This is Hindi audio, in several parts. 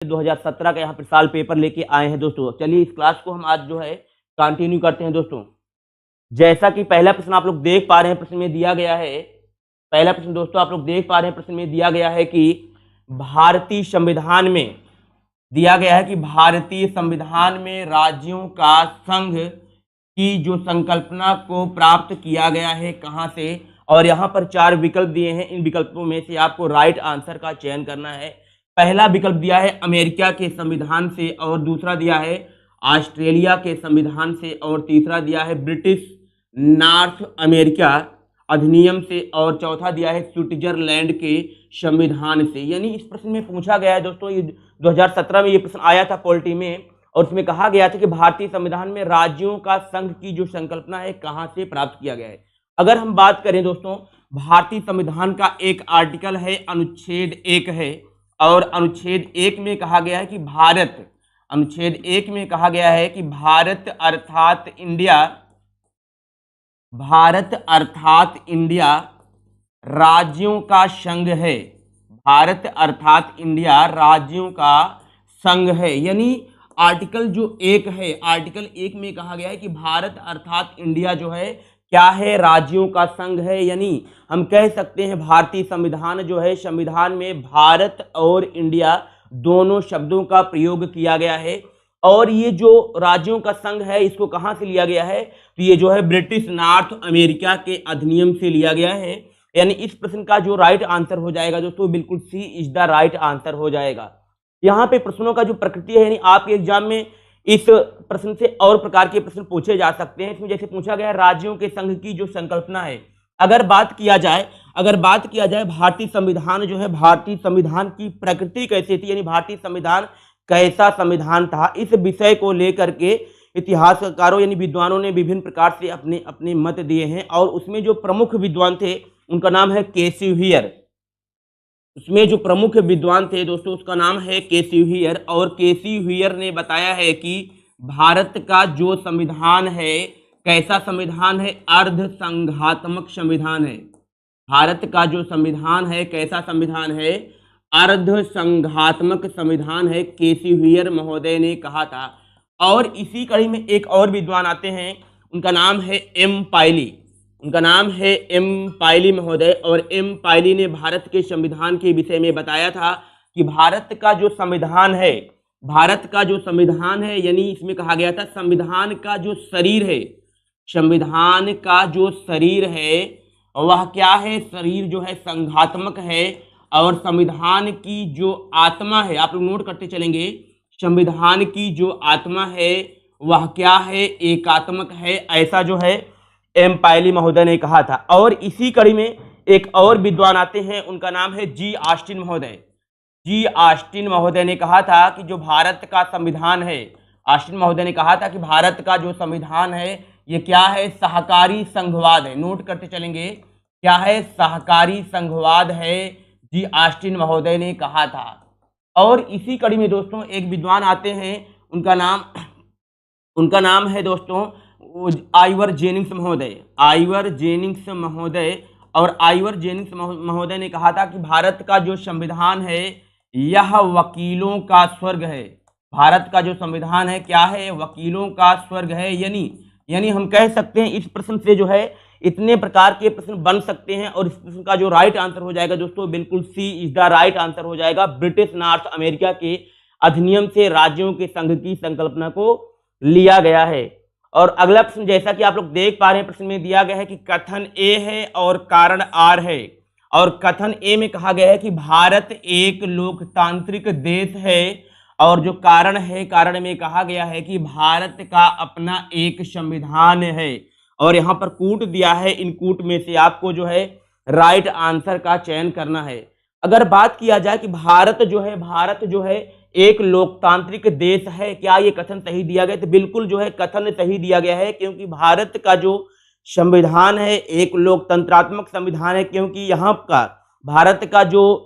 2017 का यहाँ पर साल पेपर लेके आए हैं दोस्तों। चलिए इस क्लास को हम आज जो है कंटिन्यू करते हैं दोस्तों। जैसा कि पहला प्रश्न आप लोग देख पा रहे हैं, प्रश्न में दिया गया है, पहला प्रश्न दोस्तों आप लोग देख पा रहे हैं, प्रश्न में दिया गया है कि भारतीय संविधान में दिया गया है कि भारतीय संविधान में राज्यों का संघ की जो संकल्पना को प्राप्त किया गया है कहाँ से, और यहाँ पर 4 विकल्प दिए हैं। इन विकल्पों में से आपको राइट आंसर का चयन करना है। पहला विकल्प दिया है अमेरिका के संविधान से, और दूसरा दिया है ऑस्ट्रेलिया के संविधान से, और तीसरा दिया है ब्रिटिश नॉर्थ अमेरिका अधिनियम से, और चौथा दिया है स्विट्जरलैंड के संविधान से। यानी इस प्रश्न में पूछा गया है दोस्तों, ये 2017 में ये प्रश्न आया था पॉलिटी में, और उसमें कहा गया था कि भारतीय संविधान में राज्यों का संघ की जो संकल्पना है कहां से प्राप्त किया गया है। अगर हम बात करें दोस्तों, भारतीय संविधान का एक आर्टिकल है, अनुच्छेद 1 है, और अनुच्छेद 1 में कहा गया है कि भारत, अनुच्छेद 1 में कहा गया है कि भारत अर्थात इंडिया, भारत अर्थात इंडिया राज्यों का संघ है। भारत अर्थात इंडिया राज्यों का संघ है। यानी आर्टिकल जो 1 है, आर्टिकल 1 में कहा गया है कि भारत अर्थात इंडिया जो है क्या है, राज्यों का संघ है। यानी हम कह सकते हैं भारतीय संविधान जो है, संविधान में भारत और इंडिया दोनों शब्दों का प्रयोग किया गया है। और ये जो राज्यों का संघ है इसको कहां से लिया गया है, तो ये जो है ब्रिटिश नॉर्थ अमेरिका के अधिनियम से लिया गया है। यानी इस प्रश्न का जो राइट आंसर हो जाएगा दोस्तों, बिल्कुल सी इज द राइट आंसर हो जाएगा। यहाँ पे प्रश्नों का जो प्रकृति है, यानी आपके एग्जाम में इस प्रश्न से और प्रकार के प्रश्न पूछे जा सकते हैं। इसमें जैसे पूछा गया राज्यों के संघ की जो संकल्पना है, अगर बात किया जाए भारतीय संविधान जो है, भारतीय संविधान की प्रकृति कैसी थी, यानी भारतीय संविधान कैसा संविधान था, इस विषय को लेकर के इतिहासकारों यानी विद्वानों ने विभिन्न प्रकार से अपने अपने मत दिए हैं। और उसमें जो प्रमुख विद्वान थे उनका नाम है केसी हियर। उसमें जो प्रमुख विद्वान थे दोस्तों उसका नाम है केसी हियर, और केसी हियर ने बताया है कि भारत का जो संविधान है कैसा संविधान है, अर्ध संघात्मक संविधान है। भारत का जो संविधान है कैसा संविधान है, अर्ध संघात्मक संविधान है, केसी हियर महोदय ने कहा था। और इसी कड़ी में एक और विद्वान आते हैं, उनका नाम है एम पायली, उनका नाम है एम पायली महोदय। और एम पायली ने भारत के संविधान के विषय में बताया था कि भारत का जो संविधान है, भारत का जो संविधान है, यानी इसमें कहा गया था संविधान का जो शरीर है, संविधान का जो शरीर है वह क्या है, शरीर जो है संघात्मक है। और संविधान की जो आत्मा है, आप लोग नोट करते चलेंगे, संविधान की जो आत्मा है वह क्या है, एकात्मक है। ऐसा जो है एम पायली महोदय ने कहा था। और इसी कड़ी में एक और विद्वान आते हैं, उनका नाम है जी ऑस्टिन महोदय। जी ऑस्टिन महोदय ने कहा था कि जो भारत का संविधान है, ऑस्टिन महोदय ने कहा था कि भारत का जो संविधान है ये क्या है, सहकारी संघवाद है। नोट करते चलेंगे, क्या है, सहकारी संघवाद है, जी ऑस्टिन महोदय ने कहा था। और इसी कड़ी में दोस्तों एक विद्वान आते हैं, उनका नाम है दोस्तों आइवर जेनिंग्स महोदय, आइवर जेनिंग्स महोदय। और आइवर जेनिंग्स महोदय ने कहा था कि भारत का जो संविधान है यह वकीलों का स्वर्ग है। भारत का जो संविधान है क्या है, वकीलों का स्वर्ग है। यानी हम कह सकते हैं इस प्रश्न से जो है इतने प्रकार के प्रश्न बन सकते हैं। और इस प्रश्न का जो राइट आंसर हो जाएगा दोस्तों, बिल्कुल सी इज द राइट आंसर हो जाएगा। ब्रिटिश नॉर्थ अमेरिका के अधिनियम से राज्यों के संघ की संकल्पना को लिया गया है। और अगला प्रश्न जैसा कि आप लोग देख पा रहे हैं, प्रश्न में दिया गया है कि कथन ए है और कारण आर है। और कथन ए में कहा गया है कि भारत एक लोकतांत्रिक देश है, और जो कारण है, कारण में कहा गया है कि भारत का अपना एक संविधान है। और यहाँ पर कूट दिया है, इन कूट में से आपको जो है राइट आंसर का चयन करना है। अगर बात किया जाए कि भारत जो है एक लोकतांत्रिक देश है, क्या ये कथन सही दिया गया, तो बिल्कुल जो है कथन सही दिया गया है, क्योंकि भारत का जो संविधान है एक लोकतंत्रात्मक संविधान है। क्योंकि यहाँ का भारत का जो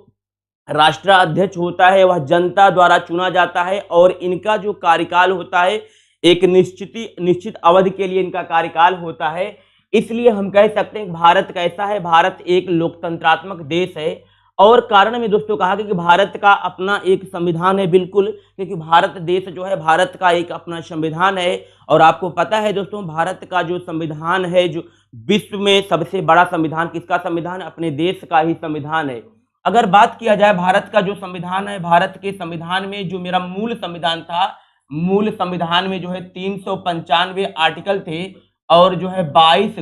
राष्ट्राध्यक्ष होता है वह जनता द्वारा चुना जाता है, और इनका जो कार्यकाल होता है एक निश्चित अवधि के लिए इनका कार्यकाल होता है। इसलिए हम कह सकते हैं भारत कैसा है, भारत एक लोकतंत्रात्मक देश है। और कारण में दोस्तों कहा गया कि भारत का अपना एक संविधान है, बिल्कुल, क्योंकि भारत देश जो है, भारत का एक अपना संविधान है। और आपको पता है दोस्तों, भारत का जो संविधान है, जो विश्व में सबसे बड़ा संविधान किसका संविधान है? अपने देश का ही संविधान है। अगर बात किया जाए भारत का जो संविधान है, भारत के संविधान में जो मेरा मूल संविधान था, मूल संविधान में जो है 395 आर्टिकल थे और जो है 22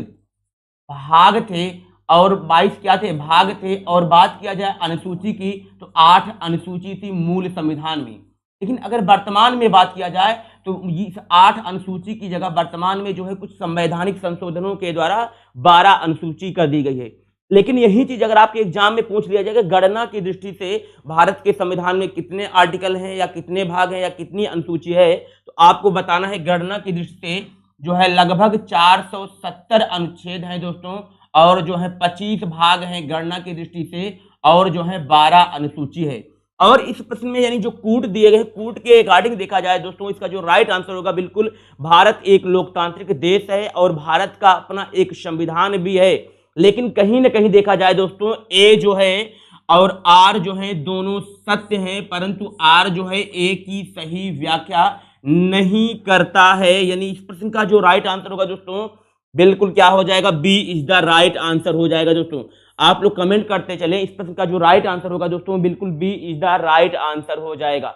भाग थे, और 22 क्या थे? भाग थे। और बात किया जाए अनुसूची की, तो 8 अनुसूची थी मूल संविधान में। लेकिन अगर वर्तमान में बात किया जाए तो इस 8 अनुसूची की जगह वर्तमान में जो है कुछ संवैधानिक संशोधनों के द्वारा 12 अनुसूची कर दी गई है। लेकिन यही चीज अगर आपके एग्जाम में पूछ लिया जाएगा, गणना की दृष्टि से भारत के संविधान में कितने आर्टिकल हैं या कितने भाग हैं या कितनी अनुसूची है, तो आपको बताना है। गणना की दृष्टि से जो है लगभग 470 अनुच्छेद हैं दोस्तों, और जो है 25 भाग हैं गणना की दृष्टि से, और जो है 12 अनुसूची है। और इस प्रश्न में यानी जो कूट दिए गए, कूट के अकॉर्डिंग देखा जाए दोस्तों, इसका जो राइट आंसर होगा, बिल्कुल, भारत एक लोकतांत्रिक देश है और भारत का अपना एक संविधान भी है। लेकिन कहीं ना कहीं देखा जाए दोस्तों, ए जो है और आर जो है दोनों सत्य हैं, परंतु आर जो है ए की सही व्याख्या नहीं करता है। यानी इस प्रश्न का जो राइट आंसर होगा दोस्तों, बिल्कुल क्या हो जाएगा? B is the right answer हो जाएगा दोस्तों। आप लोग कमेंट करते चले, इस प्रश्न का जो राइट आंसर होगा दोस्तों, बिल्कुल B is the right answer हो जाएगा।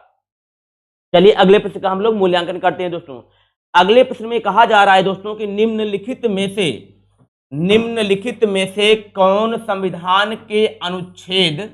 चलिए अगले प्रश्न का हम लोग मूल्यांकन करते हैं दोस्तों। अगले प्रश्न में कहा जा रहा है दोस्तों कि निम्नलिखित में से कौन संविधान के अनुच्छेद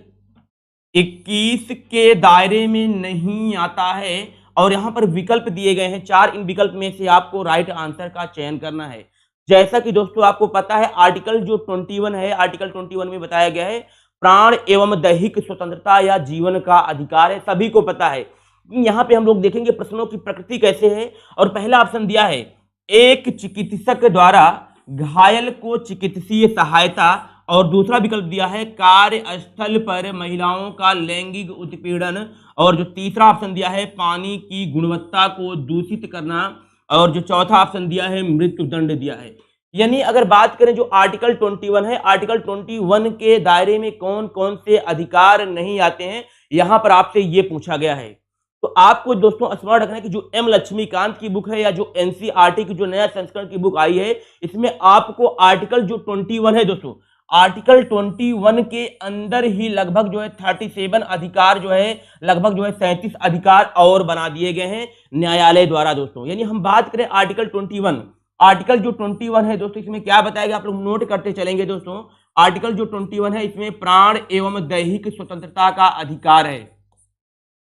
21 के दायरे में नहीं आता है? और यहां पर विकल्प दिए गए हैं 4, इन विकल्प में से आपको राइट आंसर का चयन करना है। जैसा कि दोस्तों आपको पता है, आर्टिकल जो 21 है, आर्टिकल 21 में बताया गया है प्राण एवं दैहिक स्वतंत्रता या जीवन का अधिकार है, सभी को पता है। यहाँ पे हम लोग देखेंगे प्रश्नों की प्रकृति कैसे है। और पहला ऑप्शन दिया है, एक चिकित्सक द्वारा घायल को चिकित्सीय सहायता, और दूसरा विकल्प दिया है कार्यस्थल पर महिलाओं का लैंगिक उत्पीड़न, और जो तीसरा ऑप्शन दिया है पानी की गुणवत्ता को दूषित करना, और जो चौथा ऑप्शन दिया है मृत्युदंड दिया है। यानी अगर बात करें जो आर्टिकल 21 है, आर्टिकल 21 के दायरे में कौन कौन से अधिकार नहीं आते हैं, यहां पर आपसे ये पूछा गया है। तो आपको दोस्तों स्मरण रखना है कि जो एम लक्ष्मीकांत की बुक है या जो एनसीईआरटी की जो नया संस्करण की बुक आई है, इसमें आपको आर्टिकल जो 21 है दोस्तों, आर्टिकल 21 के अंदर ही लगभग जो है 37 अधिकार जो है, लगभग जो है 37 अधिकार और बना दिए गए हैं न्यायालय द्वारा दोस्तों। यानी हम बात करें आर्टिकल 21, आर्टिकल जो 21 है दोस्तों, इसमें क्या बताया गया, आप लोग नोट करते चलेंगे दोस्तों। आर्टिकल जो 21 है, इसमें प्राण एवं दैहिक स्वतंत्रता का अधिकार है।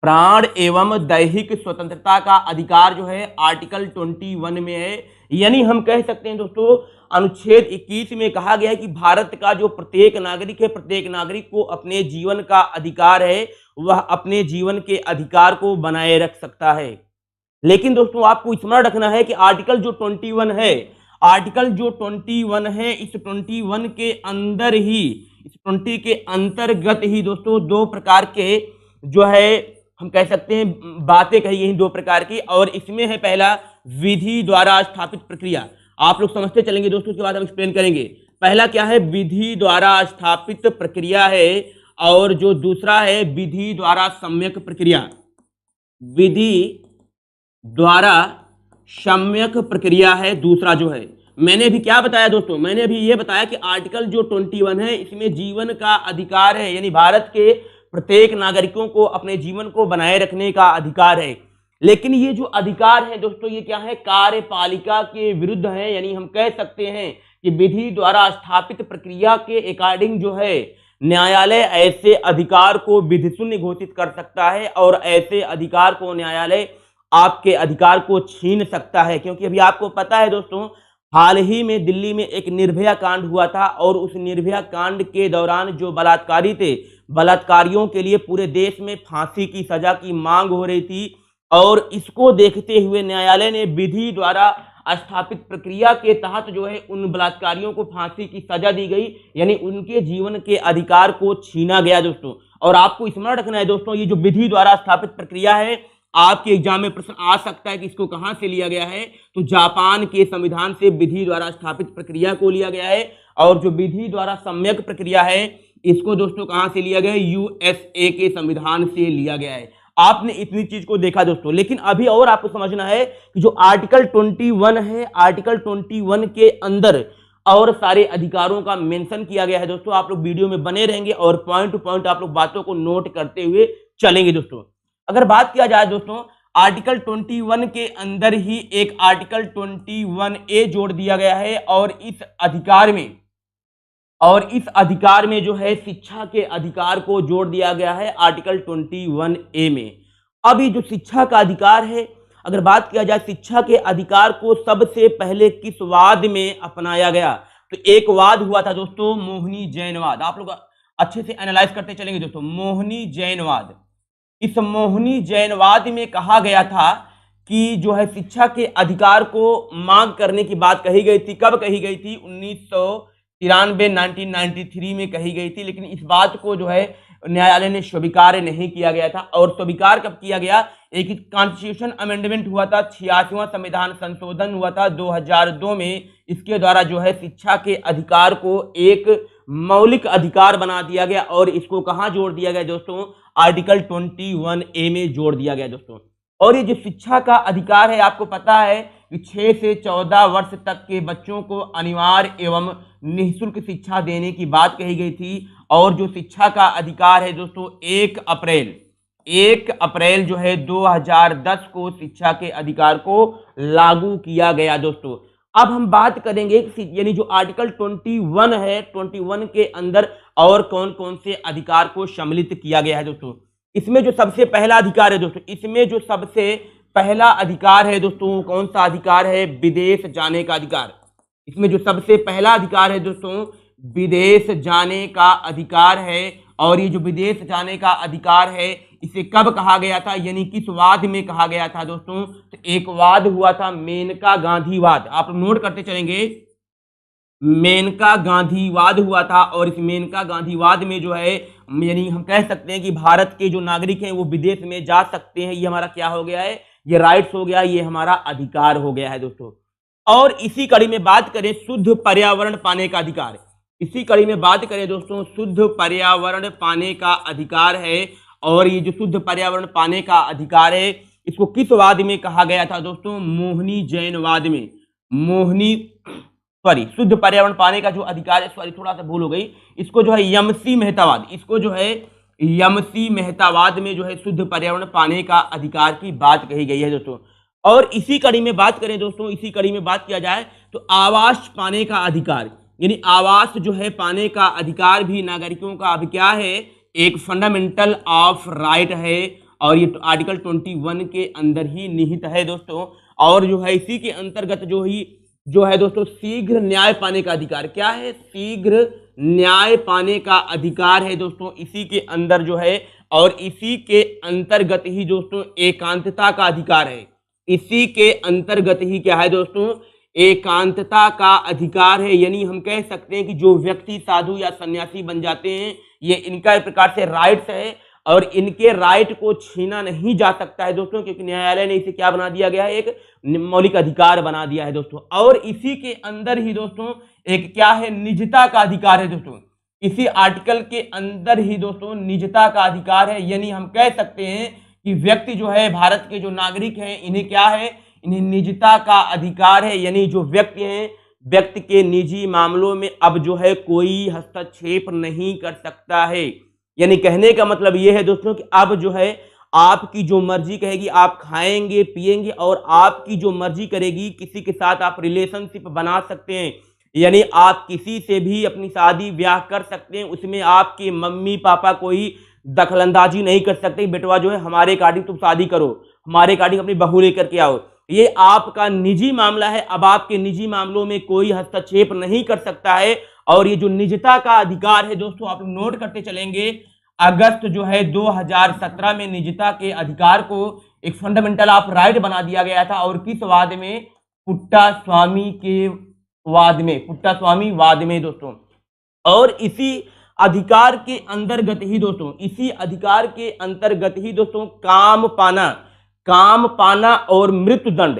प्राण एवं दैहिक स्वतंत्रता का अधिकार जो है आर्टिकल 21 में है। यानी हम कह सकते हैं दोस्तों, अनुच्छेद 21 में कहा गया है कि भारत का जो प्रत्येक नागरिक है, प्रत्येक नागरिक को अपने जीवन का अधिकार है, वह अपने जीवन के अधिकार को बनाए रख सकता है। लेकिन दोस्तों आपको स्मरण रखना है कि आर्टिकल जो 21 है, आर्टिकल जो 21 है, इस 21 के अंदर ही, इस 20 के अंतर्गत ही दोस्तों दो प्रकार के जो है हम कह सकते हैं बातें कही गई, दो प्रकार की। और इसमें है पहला विधि द्वारा स्थापित प्रक्रिया, आप लोग समझते चलेंगे दोस्तों, उसके बाद हम एक्सप्लेन करेंगे। पहला क्या है? विधि द्वारा स्थापित प्रक्रिया है, और जो दूसरा है विधि द्वारा सम्यक प्रक्रिया। विधि द्वारा सम्यक प्रक्रिया है दूसरा जो है। मैंने भी क्या बताया दोस्तों, मैंने भी ये बताया कि आर्टिकल जो 21 है, इसमें जीवन का अधिकार है, यानी भारत के प्रत्येक नागरिकों को अपने जीवन को बनाए रखने का अधिकार है। लेकिन ये जो अधिकार है दोस्तों, ये क्या है? कार्यपालिका के विरुद्ध है। यानी हम कह सकते हैं कि विधि द्वारा स्थापित प्रक्रिया के अकॉर्डिंग जो है न्यायालय ऐसे अधिकार को विधि शून्य घोषित कर सकता है, और ऐसे अधिकार को न्यायालय आपके अधिकार को छीन सकता है। क्योंकि अभी आपको पता है दोस्तों, हाल ही में दिल्ली में एक निर्भया कांड हुआ था, और उस निर्भया कांड के दौरान जो बलात्कारी थे, बलात्कारियों के लिए पूरे देश में फांसी की सजा की मांग हो रही थी। और इसको देखते हुए न्यायालय ने विधि द्वारा स्थापित प्रक्रिया के तहत जो है उन बलात्कारियों को फांसी की सजा दी गई, यानी उनके जीवन के अधिकार को छीना गया दोस्तों। और आपको स्मरण रखना है दोस्तों, ये जो विधि द्वारा स्थापित प्रक्रिया है, आपके एग्जाम में प्रश्न आ सकता है कि इसको कहां से लिया गया है, तो जापान के संविधान से विधि द्वारा स्थापित प्रक्रिया को लिया गया है। और जो विधि द्वारा सम्यक प्रक्रिया है, इसको दोस्तों कहां से लिया गया है? यूएसए के संविधान से लिया गया है। आपने इतनी चीज को देखा दोस्तों, लेकिन अभी और आपको समझना है कि जो आर्टिकल 21 है, आर्टिकल 21 के अंदर और सारे अधिकारों का मेंशन किया गया है दोस्तों। आप लोग वीडियो में बने रहेंगे और पॉइंट टू पॉइंट आप लोग बातों को नोट करते हुए चलेंगे दोस्तों। अगर बात किया जाए दोस्तों, आर्टिकल 21 के अंदर ही एक आर्टिकल 21A जोड़ दिया गया है और इस अधिकार में जो है शिक्षा के अधिकार को जोड़ दिया गया है आर्टिकल 21A में। अब ये जो शिक्षा का अधिकार है, अगर बात किया जाए शिक्षा के अधिकार को सबसे पहले किस वाद में अपनाया गया, तो एक वाद हुआ था दोस्तों मोहनी जैनवाद। आप लोग अच्छे से एनालाइज करते चलेंगे दोस्तों। मोहनी जैनवाद, इस मोहनी जैनवाद में कहा गया था कि जो है शिक्षा के अधिकार को मांग करने की बात कही गई थी। कब कही गई थी? 1993 में कही गई थी, लेकिन इस बात को जो है न्यायालय ने स्वीकार नहीं किया गया था। और स्वीकार कब किया गया? एक कॉन्स्टिट्यूशन अमेंडमेंट हुआ था, 86वां संविधान संशोधन हुआ था 2002 में। इसके द्वारा जो है शिक्षा के अधिकार को एक मौलिक अधिकार बना दिया गया और इसको कहां जोड़ दिया गया दोस्तों? आर्टिकल 21A में जोड़ दिया गया दोस्तों। और ये जो शिक्षा का अधिकार है, आपको पता है कि 6 से 14 वर्ष तक के बच्चों को अनिवार्य एवं निःशुल्क शिक्षा देने की बात कही गई थी। और जो शिक्षा का अधिकार है दोस्तों, 1 अप्रैल जो है 2010 को शिक्षा के अधिकार को लागू किया गया दोस्तों। अब हम बात करेंगे यानी जो आर्टिकल 21 है, 21 के अंदर और कौन कौन से अधिकार को सम्मिलित किया गया है दोस्तों। इसमें जो सबसे पहला अधिकार है दोस्तों, इसमें जो सबसे पहला अधिकार है दोस्तों, कौन सा अधिकार है? विदेश जाने का अधिकार। इसमें जो सबसे पहला अधिकार है दोस्तों, विदेश जाने का अधिकार है। और ये जो विदेश जाने का अधिकार है, इसे कब कहा गया था, यानी किस वाद में कहा गया था दोस्तों? तो एक वाद हुआ था मेनका गांधीवाद। आप नोट करते चलेंगे, मेनका गांधीवाद हुआ था। और इस मेनका गांधीवाद में जो है यानी हम कह सकते हैं कि भारत के जो नागरिक हैं वो विदेश में जा सकते हैं। ये हमारा क्या हो गया है? ये राइट्स हो गया, ये हमारा अधिकार हो गया है दोस्तों। और इसी कड़ी में बात करें शुद्ध पर्यावरण पाने का अधिकार। इसी कड़ी में बात करें दोस्तों, शुद्ध पर्यावरण पाने का अधिकार है। और ये जो शुद्ध पर्यावरण पाने का अधिकार है, इसको किस वाद में कहा गया था दोस्तों? मोहनी जैनवाद में। शुद्ध पर्यावरण पाने का जो अधिकार है, थोड़ा सा भूल हो गई, इसको जो है यमसी मेहतावाद, इसको जो है यमसी मेहतावाद में जो है शुद्ध पर्यावरण पाने का अधिकार की बात कही गई है दोस्तों। और इसी कड़ी में बात करें दोस्तों, इसी कड़ी में बात किया जाए तो आवास पाने का अधिकार, यानी आवास जो है पाने का अधिकार भी नागरिकों का अब क्या है? एक फंडामेंटल ऑफ राइट है। और ये आर्टिकल 21 के अंदर ही निहित है दोस्तों। और जो है इसी के अंतर्गत जो है दोस्तों शीघ्र न्याय पाने का अधिकार। क्या है? शीघ्र न्याय पाने का अधिकार है दोस्तों, इसी के अंदर जो है। और इसी के अंतर्गत ही दोस्तों एकांतता का अधिकार है। इसी के अंतर्गत ही क्या है दोस्तों? एकांतता का अधिकार है। यानी हम कह सकते हैं कि जो व्यक्ति साधु या सन्यासी बन जाते हैं, ये इनका एक प्रकार से राइट्स है और इनके राइट को छीना नहीं जा सकता है दोस्तों, क्योंकि न्यायालय ने इसे क्या बना दिया गया है? एक मौलिक अधिकार बना दिया है दोस्तों। और इसी के अंदर ही दोस्तों एक क्या है? निजता का अधिकार है दोस्तों। इसी आर्टिकल के अंदर ही दोस्तों निजता का अधिकार है। यानी हम कह सकते हैं कि व्यक्ति जो है, भारत के जो नागरिक हैं, इन्हें क्या है? इन्हें निजता का अधिकार है। यानी जो व्यक्ति हैं, व्यक्ति के निजी मामलों में अब जो है कोई हस्तक्षेप नहीं कर सकता है। यानी कहने का मतलब ये है दोस्तों कि अब जो है आपकी जो मर्जी कहेगी आप खाएंगे पिएंगे, और आपकी जो मर्जी करेगी किसी के साथ आप रिलेशनशिप बना सकते हैं। यानी आप किसी से भी अपनी शादी ब्याह कर सकते हैं, उसमें आपके मम्मी पापा कोई दखलंदाजी नहीं कर सकते। बेटवा जो है हमारे अकॉर्डिंग तुम शादी करो, हमारे अकॉर्डिंग अपनी बहू लेकर के आओ, ये आपका निजी मामला है। अब आपके निजी मामलों में कोई हस्तक्षेप नहीं कर सकता है। और ये जो निजता का अधिकार है दोस्तों, आप नोट करते चलेंगे, अगस्त जो है 2017 में निजता के अधिकार को एक फंडामेंटल ऑफ राइट बना दिया गया था। और किस वाद में? पुट्टास्वामी के वाद में, पुट्टास्वामी वाद में दोस्तों। और इसी अधिकार के अंतर्गत ही दोस्तों, इसी अधिकार के अंतर्गत ही दोस्तों काम पाना और मृत्युदंड,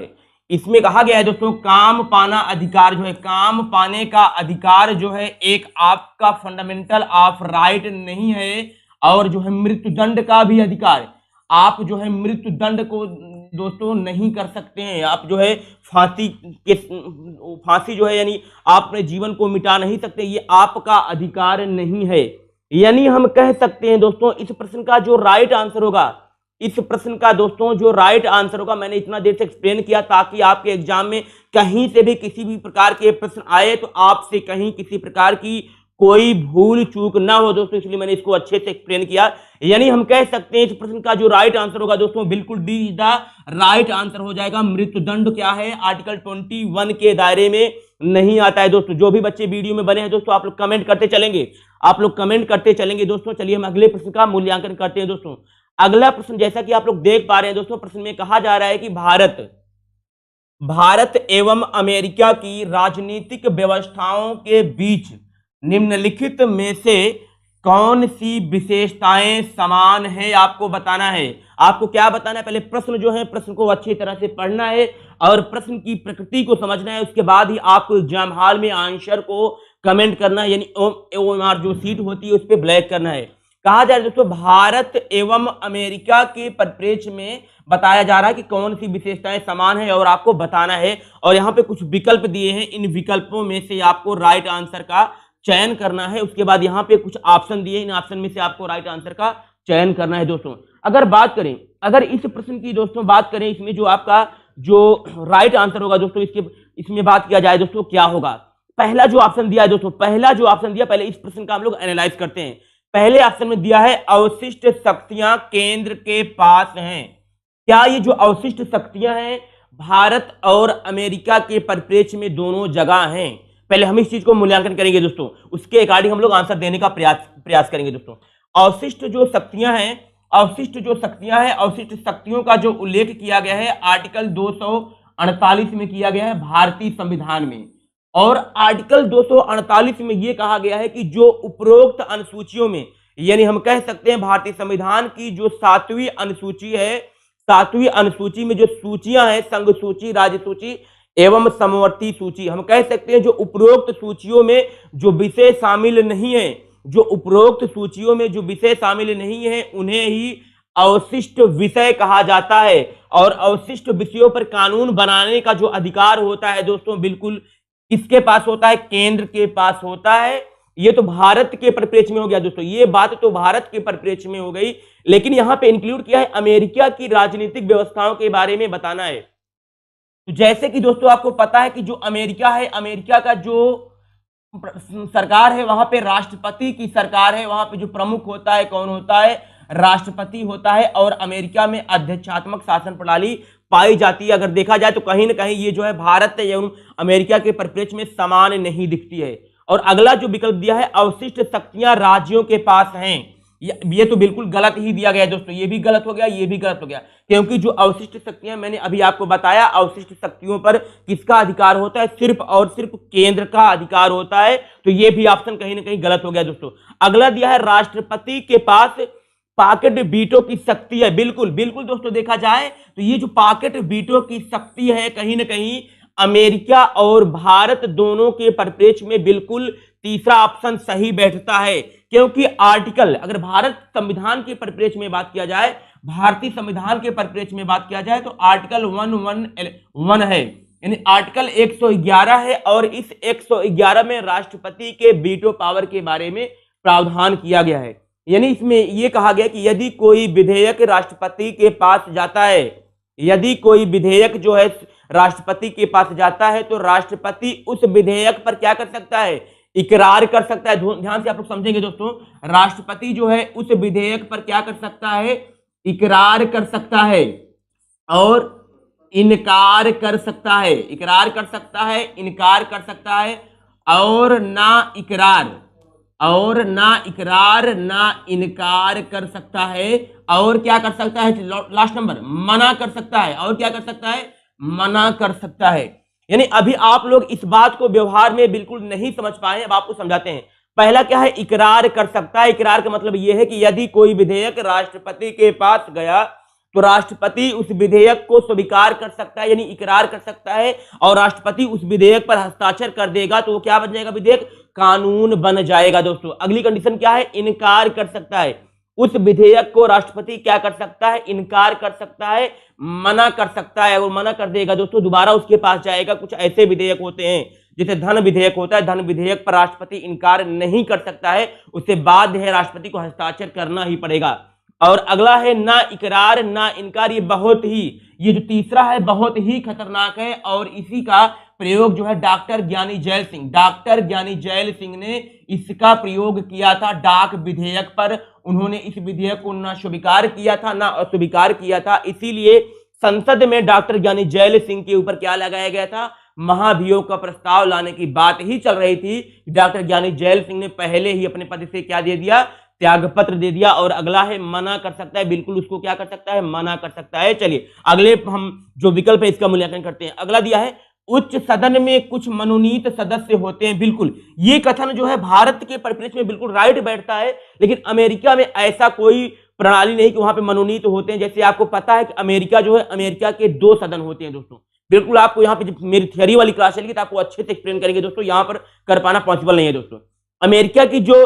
इसमें कहा गया है दोस्तों, काम पाना अधिकार जो है, काम पाने का अधिकार जो है एक आपका फंडामेंटल ऑफ राइट नहीं है, और जो है मृत्युदंड का भी अधिकार, आप जो है मृत्युदंड को दोस्तों नहीं कर सकते हैं, आप जो है फांसी जो है यानी आप अपने जीवन को मिटा नहीं सकते, ये आपका अधिकार नहीं है। यानी हम कह सकते हैं दोस्तों, इस प्रश्न का जो राइट आंसर होगा, इस प्रश्न का दोस्तों जो राइट आंसर होगा, मैंने इतना देर से एक्सप्लेन किया ताकि आपके एग्जाम में कहीं से भी किसी भी प्रकार के प्रश्न आए तो आपसे कहीं किसी प्रकार की कोई भूल चूक ना हो दोस्तों, इसलिए मैंने इसको अच्छे से एक्सप्लेन किया। यानी हम कह सकते हैं इस प्रश्न का जो राइट आंसर होगा दोस्तों, बिल्कुल D is the right answer हो जाएगा। मृत्युदंड क्या है, आर्टिकल 21 के दायरे में नहीं आता है दोस्तों। जो भी बच्चे वीडियो में बने हैं दोस्तों, आप लोग कमेंट करते चलेंगे, आप लोग कमेंट करते चलेंगे दोस्तों। चलिए हम अगले प्रश्न का मूल्यांकन करते हैं दोस्तों। अगला प्रश्न, जैसा कि आप लोग देख पा रहे हैं दोस्तों, प्रश्न में कहा जा रहा है कि भारत एवं अमेरिका की राजनीतिक व्यवस्थाओं के बीच निम्नलिखित में से कौन सी विशेषताएं समान है, आपको बताना है। आपको क्या बताना है, पहले प्रश्न जो है, प्रश्न को अच्छी तरह से पढ़ना है और प्रश्न की प्रकृति को समझना है। उसके बाद ही आपको एग्जाम हॉल में आंसर को कमेंट करना है, यानी OMR जो सीट होती है उस पर ब्लैक करना है। कहा जा रहा है दोस्तों, भारत एवं अमेरिका के परिप्रेक्ष्य में बताया जा रहा है कि कौन सी विशेषताएं समान है और आपको बताना है। और यहाँ पे कुछ विकल्प दिए हैं, इन विकल्पों में से आपको राइट आंसर का चयन करना है। उसके बाद यहाँ पे कुछ ऑप्शन दिए, इन ऑप्शन में से आपको राइट आंसर का चयन करना है दोस्तों। अगर इस प्रश्न की दोस्तों बात करें, इसमें जो आपका जो राइट आंसर होगा दोस्तों, इसमें बात किया जाए दोस्तों, क्या होगा। पहला जो ऑप्शन दिया है दोस्तों, पहले इस प्रश्न का हम लोग एनालाइज करते हैं। पहले ऑप्शन में दिया है अवशिष्ट शक्तियां केंद्र के पास हैं। क्या ये जो अवशिष्ट शक्तियां हैं भारत और अमेरिका के परिप्रेक्ष्य में दोनों जगह हैं? पहले हम इस चीज को मूल्यांकन करेंगे दोस्तों, उसके अकॉर्डिंग हम लोग आंसर देने का प्रयास करेंगे दोस्तों। अवशिष्ट जो शक्तियां हैं, अवशिष्ट शक्तियों का जो उल्लेख किया गया है आर्टिकल 248 में किया गया है भारतीय संविधान में। और आर्टिकल 248 में यह कहा गया है कि जो उपरोक्त अनुसूचियों में, यानी हम कह सकते हैं भारतीय संविधान की जो 7वीं अनुसूची है, 7वीं अनुसूची में जो सूचियां हैं, संघ सूची, राज्य सूची एवं समवर्ती सूची, हम कह सकते हैं जो उपरोक्त सूचियों में जो विषय शामिल नहीं है, जो उपरोक्त सूचियों में जो विषय शामिल नहीं है, उन्हें ही अवशिष्ट विषय कहा जाता है। और अवशिष्ट विषयों पर कानून बनाने का जो अधिकार होता है दोस्तों, बिल्कुल किसके पास होता है, केंद्र के पास होता है। ये तो भारत के परिप्रेक्ष्य में हो गया दोस्तों, ये बात तो भारत के परिप्रेक्ष्य में हो गई, लेकिन यहां पे इंक्लूड किया है अमेरिका की राजनीतिक व्यवस्थाओं के बारे में बताना है। तो जैसे कि दोस्तों आपको पता है कि जो अमेरिका है, अमेरिका का जो सरकार है, वहां पे राष्ट्रपति की सरकार है, वहां पे जो प्रमुख होता है कौन होता है, राष्ट्रपति होता है। और अमेरिका में अध्यक्षात्मक शासन प्रणाली पाई जाती है। अगर देखा जाए तो कहीं ना कहीं ये जो है भारत एवं अमेरिका के परिप्रेक्ष्य में समान नहीं दिखती है। और अगला जो विकल्प दिया है अवशिष्ट शक्तियां राज्यों के पास हैं, ये तो बिल्कुल गलत ही दिया गया है दोस्तों, ये भी गलत हो गया, ये भी गलत हो गया। क्योंकि जो अवशिष्ट शक्तियां, मैंने अभी आपको बताया, अवशिष्ट शक्तियों पर किसका अधिकार होता है, सिर्फ और सिर्फ केंद्र का अधिकार होता है। तो ये भी ऑप्शन कहीं ना कहीं गलत हो गया दोस्तों। अगला दिया है राष्ट्रपति के पास पॉकेट वीटो की शक्ति है। बिल्कुल बिल्कुल दोस्तों, देखा जाए तो ये जो पॉकेट वीटो की शक्ति है, कहीं ना कहीं अमेरिका और भारत दोनों के परिप्रेक्ष्य में बिल्कुल तीसरा ऑप्शन सही बैठता है। क्योंकि आर्टिकल, अगर भारत संविधान के परिप्रेक्ष्य में बात किया जाए, भारतीय संविधान के परिप्रेक्ष्य में बात किया जाए, तो आर्टिकल 111 है, यानी आर्टिकल 111 है। और इस 111 में राष्ट्रपति के वीटो पावर के बारे में प्रावधान किया गया है। यानी इसमें यह कहा गया कि यदि कोई विधेयक राष्ट्रपति के पास जाता है, यदि कोई विधेयक जो है राष्ट्रपति के पास जाता है, तो राष्ट्रपति उस विधेयक पर क्या कर सकता है, इकरार कर सकता है। ध्यान से आप लोग समझेंगे दोस्तों, राष्ट्रपति जो है उस विधेयक पर क्या कर सकता है, इकरार कर सकता है और इनकार कर सकता है, इकरार कर सकता है, इनकार कर सकता है, और ना इकरार ना इनकार कर सकता है। और क्या कर सकता है, लास्ट नंबर, मना कर सकता है। और क्या कर सकता है, मना कर सकता है। यानी अभी आप लोग इस बात को व्यवहार में बिल्कुल नहीं समझ पाए, अब आपको समझाते हैं। पहला क्या है, इकरार कर सकता है। इकरार का मतलब यह है कि यदि कोई विधेयक राष्ट्रपति के पास गया तो राष्ट्रपति उस विधेयक को स्वीकार कर सकता है, यानी इकरार कर सकता है, और राष्ट्रपति उस विधेयक पर हस्ताक्षर कर देगा तो वो क्या बन जाएगा, विधेयक कानून बन जाएगा। दोस्तों अगली कंडीशन क्या है, इनकार कर सकता है। उस विधेयक को राष्ट्रपति क्या कर सकता है, इनकार कर सकता है, मना कर सकता है। और मना कर देगा दोस्तों, दोबारा उसके पास जाएगा। कुछ ऐसे विधेयक होते हैं जैसे धन विधेयक होता है, धन विधेयक पर राष्ट्रपति इनकार नहीं कर सकता है, उससे बाध्य है राष्ट्रपति को हस्ताक्षर करना ही पड़ेगा। और अगला है ना इकरार ना इनकार। ये जो तीसरा है बहुत ही खतरनाक है, और इसी का प्रयोग जो है डॉक्टर ज्ञानी जैल सिंह ने इसका प्रयोग किया था डाक विधेयक पर। उन्होंने इस विधेयक को ना स्वीकार किया था ना अस्वीकार किया था, इसीलिए संसद में डॉक्टर ज्ञानी जैल सिंह के ऊपर क्या लगाया गया था, महाभियोग का प्रस्ताव लाने की बात ही चल रही थी। डॉक्टर ज्ञानी जैल सिंह ने पहले ही अपने पद से क्या दे दिया, त्यागपत्र दे दिया। और अगला है मना कर सकता है, बिल्कुल उसको क्या कर सकता है, मना कर सकता है। चलिए अगले हम जो विकल्प है इसका मूल्यांकन करते हैं। अगला दिया है उच्च सदन में कुछ मनोनीत सदस्य होते हैं। बिल्कुल ये कथन जो है भारत के परिप्रेक्ष्य में बिल्कुल राइट बैठता है, लेकिन अमेरिका में ऐसा कोई प्रणाली नहीं कि वहां पे मनोनीत होते हैं। जैसे आपको पता है कि अमेरिका जो है, अमेरिका के 2 सदन होते हैं दोस्तों। बिल्कुल आपको यहाँ पे जब मेरी थियरी वाली क्लास चलेगी तो आपको अच्छे से एक्सप्लेन करेंगे दोस्तों, यहाँ पर कर पाना पॉसिबल नहीं है दोस्तों। अमेरिका की जो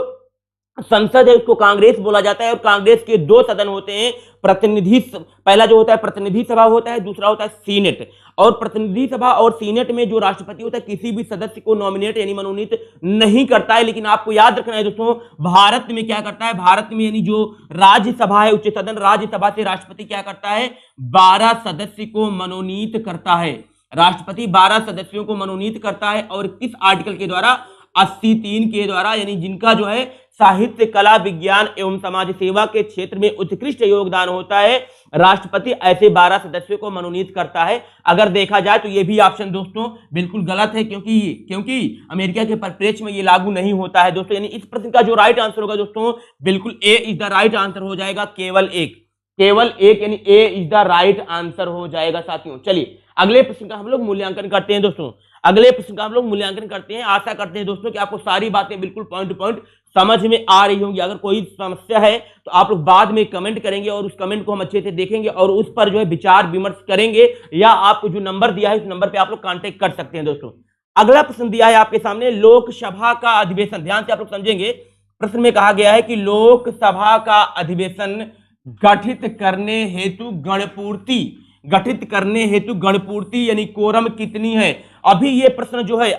संसद है उसको कांग्रेस बोला जाता है, और कांग्रेस के 2 सदन होते हैं। पहला जो होता है प्रतिनिधि सभा होता है, दूसरा होता है सीनेट। और प्रतिनिधि सभा और सीनेट में जो राष्ट्रपति होता है किसी भी सदस्य को नॉमिनेट यानी मनोनीत नहीं करता है। लेकिन आपको याद रखना है दोस्तों, भारत में क्या करता है, भारत में यानी जो राज्यसभा है, उच्च सदन राज्यसभा से राष्ट्रपति क्या करता है, 12 सदस्य को मनोनीत करता है। राष्ट्रपति 12 सदस्यों को मनोनीत करता है। और किस आर्टिकल के द्वारा, 83 के द्वारा, यानी जिनका जो है साहित्य, कला, विज्ञान एवं समाज सेवा के क्षेत्र में उत्कृष्ट योगदान होता है, राष्ट्रपति ऐसे 12 सदस्यों को मनोनीत करता है। अगर देखा जाए तो ये भी ऑप्शन दोस्तों बिल्कुल गलत है, क्योंकि अमेरिका के परिप्रेक्ष्य में ये लागू नहीं होता है दोस्तों। यानी इस प्रश्न का जो राइट आंसर होगा दोस्तों, बिल्कुल ए इज द राइट आंसर हो जाएगा, केवल एक, यानी ए इज द राइट आंसर हो जाएगा साथियों। चलिए अगले प्रश्न का हम लोग मूल्यांकन करते हैं दोस्तों। आशा करते हैं दोस्तों कि आपको सारी बातें बिल्कुल पॉइंट टू पॉइंट समझ में आ रही होंगी। अगर कोई समस्या है तो आप लोग बाद में कमेंट करेंगे, और उस कमेंट को हम अच्छे से देखेंगे और उस पर जो है विचार विमर्श करेंगे, या आपको जो नंबर दिया है उस नंबर पे आप लोग कांटेक्ट कर सकते हैं दोस्तों। अगला प्रश्न दिया है आपके सामने, लोकसभा का अधिवेशन। ध्यान से आप लोग समझेंगे, प्रश्न में कहा गया है कि लोकसभा का अधिवेशन गठित करने हेतु गणपूर्ति यानी कोरम कितनी है। अभी ये प्रश्न जो है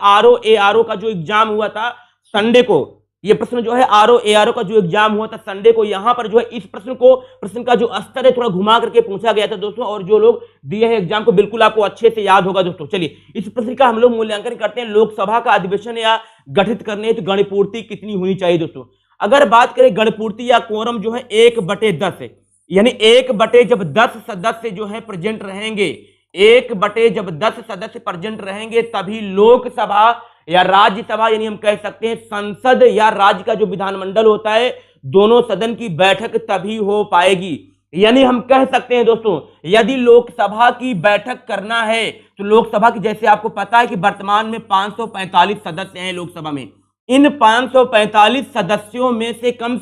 आरओ का जो एग्जाम हुआ था संडे को, ये प्रश्न जो है आरओ का जो एग्जाम हुआ था संडे को, यहां पर जो है इस प्रश्न का जो स्तर है थोड़ा घुमा करके पूछा गया था दोस्तों। और जो लोग दिए हैं एग्जाम को बिल्कुल आपको अच्छे से याद होगा दोस्तों। चलिए इस प्रश्न का हम लोग मूल्यांकन करते हैं, लोकसभा का अधिवेशन या गठित करने तो गणपूर्ति कितनी होनी चाहिए दोस्तों। अगर बात करें गणपूर्ति या कोरम जो है 1/10 है, यानी 1/10 जब 10 सदस्य जो है प्रेजेंट रहेंगे, 1/10 जब 10 सदस्य प्रेजेंट रहेंगे तभी लोकसभा या राज्यसभा, यानी हम कह सकते हैं संसद या राज्य का जो विधानमंडल होता है, दोनों सदन की बैठक तभी हो पाएगी। यानी हम कह सकते हैं दोस्तों, यदि लोकसभा की बैठक करना है तो लोकसभा की, जैसे आपको पता है कि वर्तमान में 545 सदस्य हैं लोकसभा में, इन 545 सदस्यों में से कम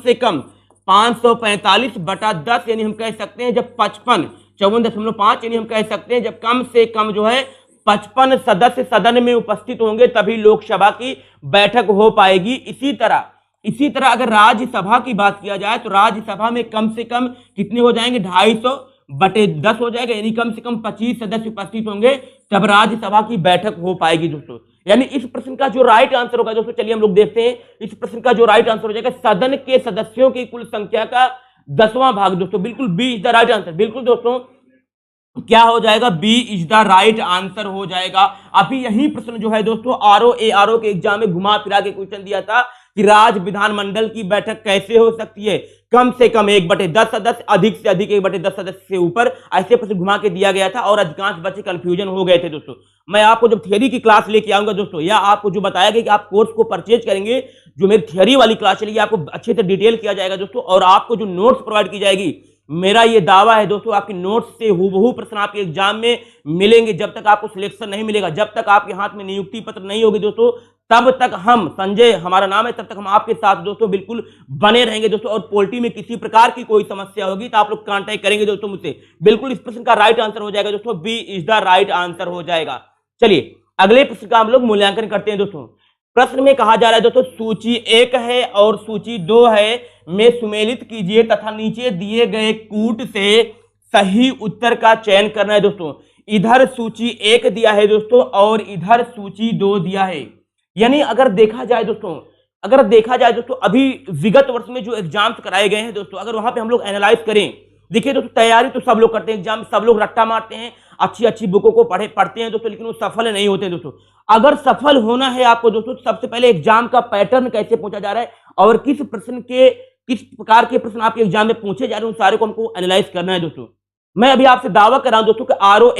545/10 यानी हम कह सकते हैं जब 54.5 यानी हम कह सकते हैं जब कम से कम जो है 55 सदस्य सदन में उपस्थित होंगे तभी लोकसभा की बैठक हो पाएगी। इसी तरह अगर राज्यसभा की बात किया जाए तो राज्यसभा में कम से कम कितने हो जाएंगे, 250/10 हो जाएगा, यानी कम से कम 25 सदस्य उपस्थित होंगे तब राज्यसभा की बैठक हो पाएगी दोस्तों। यानी इस प्रश्न का जो राइट आंसर होगा दोस्तों, चलिए हम लोग देखते हैं इस प्रश्न का जो राइट आंसर हो जाएगा, सदन के सदस्यों की कुल संख्या का 10वां भाग दोस्तों। बिल्कुल B is the right answer. बिल्कुल दोस्तों क्या हो जाएगा, B is the right answer हो जाएगा। अभी यही प्रश्न जो है दोस्तों आरओ के एग्जाम में घुमा फिरा के क्वेश्चन दिया था कि राज्य विधानमंडल की बैठक कैसे हो सकती है, कम से कम 1/10 सदस्य, अधिक से अधिक 1/10 सदस्य से ऊपर, ऐसे प्रश्न घुमा के दिया गया था और अधिकांश बच्चे कंफ्यूजन हो गए थे दोस्तों। मैं आपको जब थियरी की क्लास लेके आऊंगा दोस्तों, या आपको जो बताया गया कि आप कोर्स को परचेज करेंगे, जो मेरी थियरी वाली क्लास चलेगी आपको अच्छे से डिटेल किया जाएगा दोस्तों, और आपको जो नोट्स प्रोवाइड की जाएगी, मेरा ये दावा है दोस्तों आपके नोट्स से हूबहू प्रश्न आपके एग्जाम में मिलेंगे। जब तक आपको सिलेक्शन नहीं मिलेगा, जब तक आपके हाथ में नियुक्ति पत्र नहीं होगी दोस्तों, तब तक हम, संजय हमारा नाम है, तब तक हम आपके साथ दोस्तों बिल्कुल बने रहेंगे दोस्तों। और पोल्ट्री में किसी प्रकार की कोई समस्या होगी तो आप लोग कांटेक्ट करेंगे दोस्तों मुझसे। बिल्कुल इस प्रश्न का राइट आंसर हो जाएगा दोस्तों, B is the right answer हो जाएगा। चलिए अगले प्रश्न का हम लोग मूल्यांकन करते हैं दोस्तों। प्रश्न में कहा जा रहा है दोस्तों, सूची 1 है और सूची 2 है में सुमेलित कीजिए तथा नीचे दिए गए कूट से सही उत्तर का चयन करना है दोस्तों। इधर सूची 1 दिया है दोस्तों और इधर सूची 2 दिया है। यानी अगर देखा जाए दोस्तों, अभी विगत वर्ष में जो एग्जाम्स कराए गए हैं दोस्तों, अगर वहां पे हम लोग एनालाइज करें, देखिए दोस्तों तैयारी तो सब लोग करते हैं, एग्जाम सब लोग रट्टा मारते हैं, अच्छी अच्छी बुकों को पढ़ते हैं दोस्तों, लेकिन वो सफल नहीं होते दोस्तों। अगर सफल होना है आपको दोस्तों, सबसे पहले एग्जाम का पैटर्न कैसे पूछा जा रहा है और किस प्रकार के प्रश्न आपके एग्जाम में पूछे जा रहे हैं, उन सारे को हमको एनालाइज करना है दोस्तों। मैं अभी आपसे दावा कर रहा हूं दोस्तों कि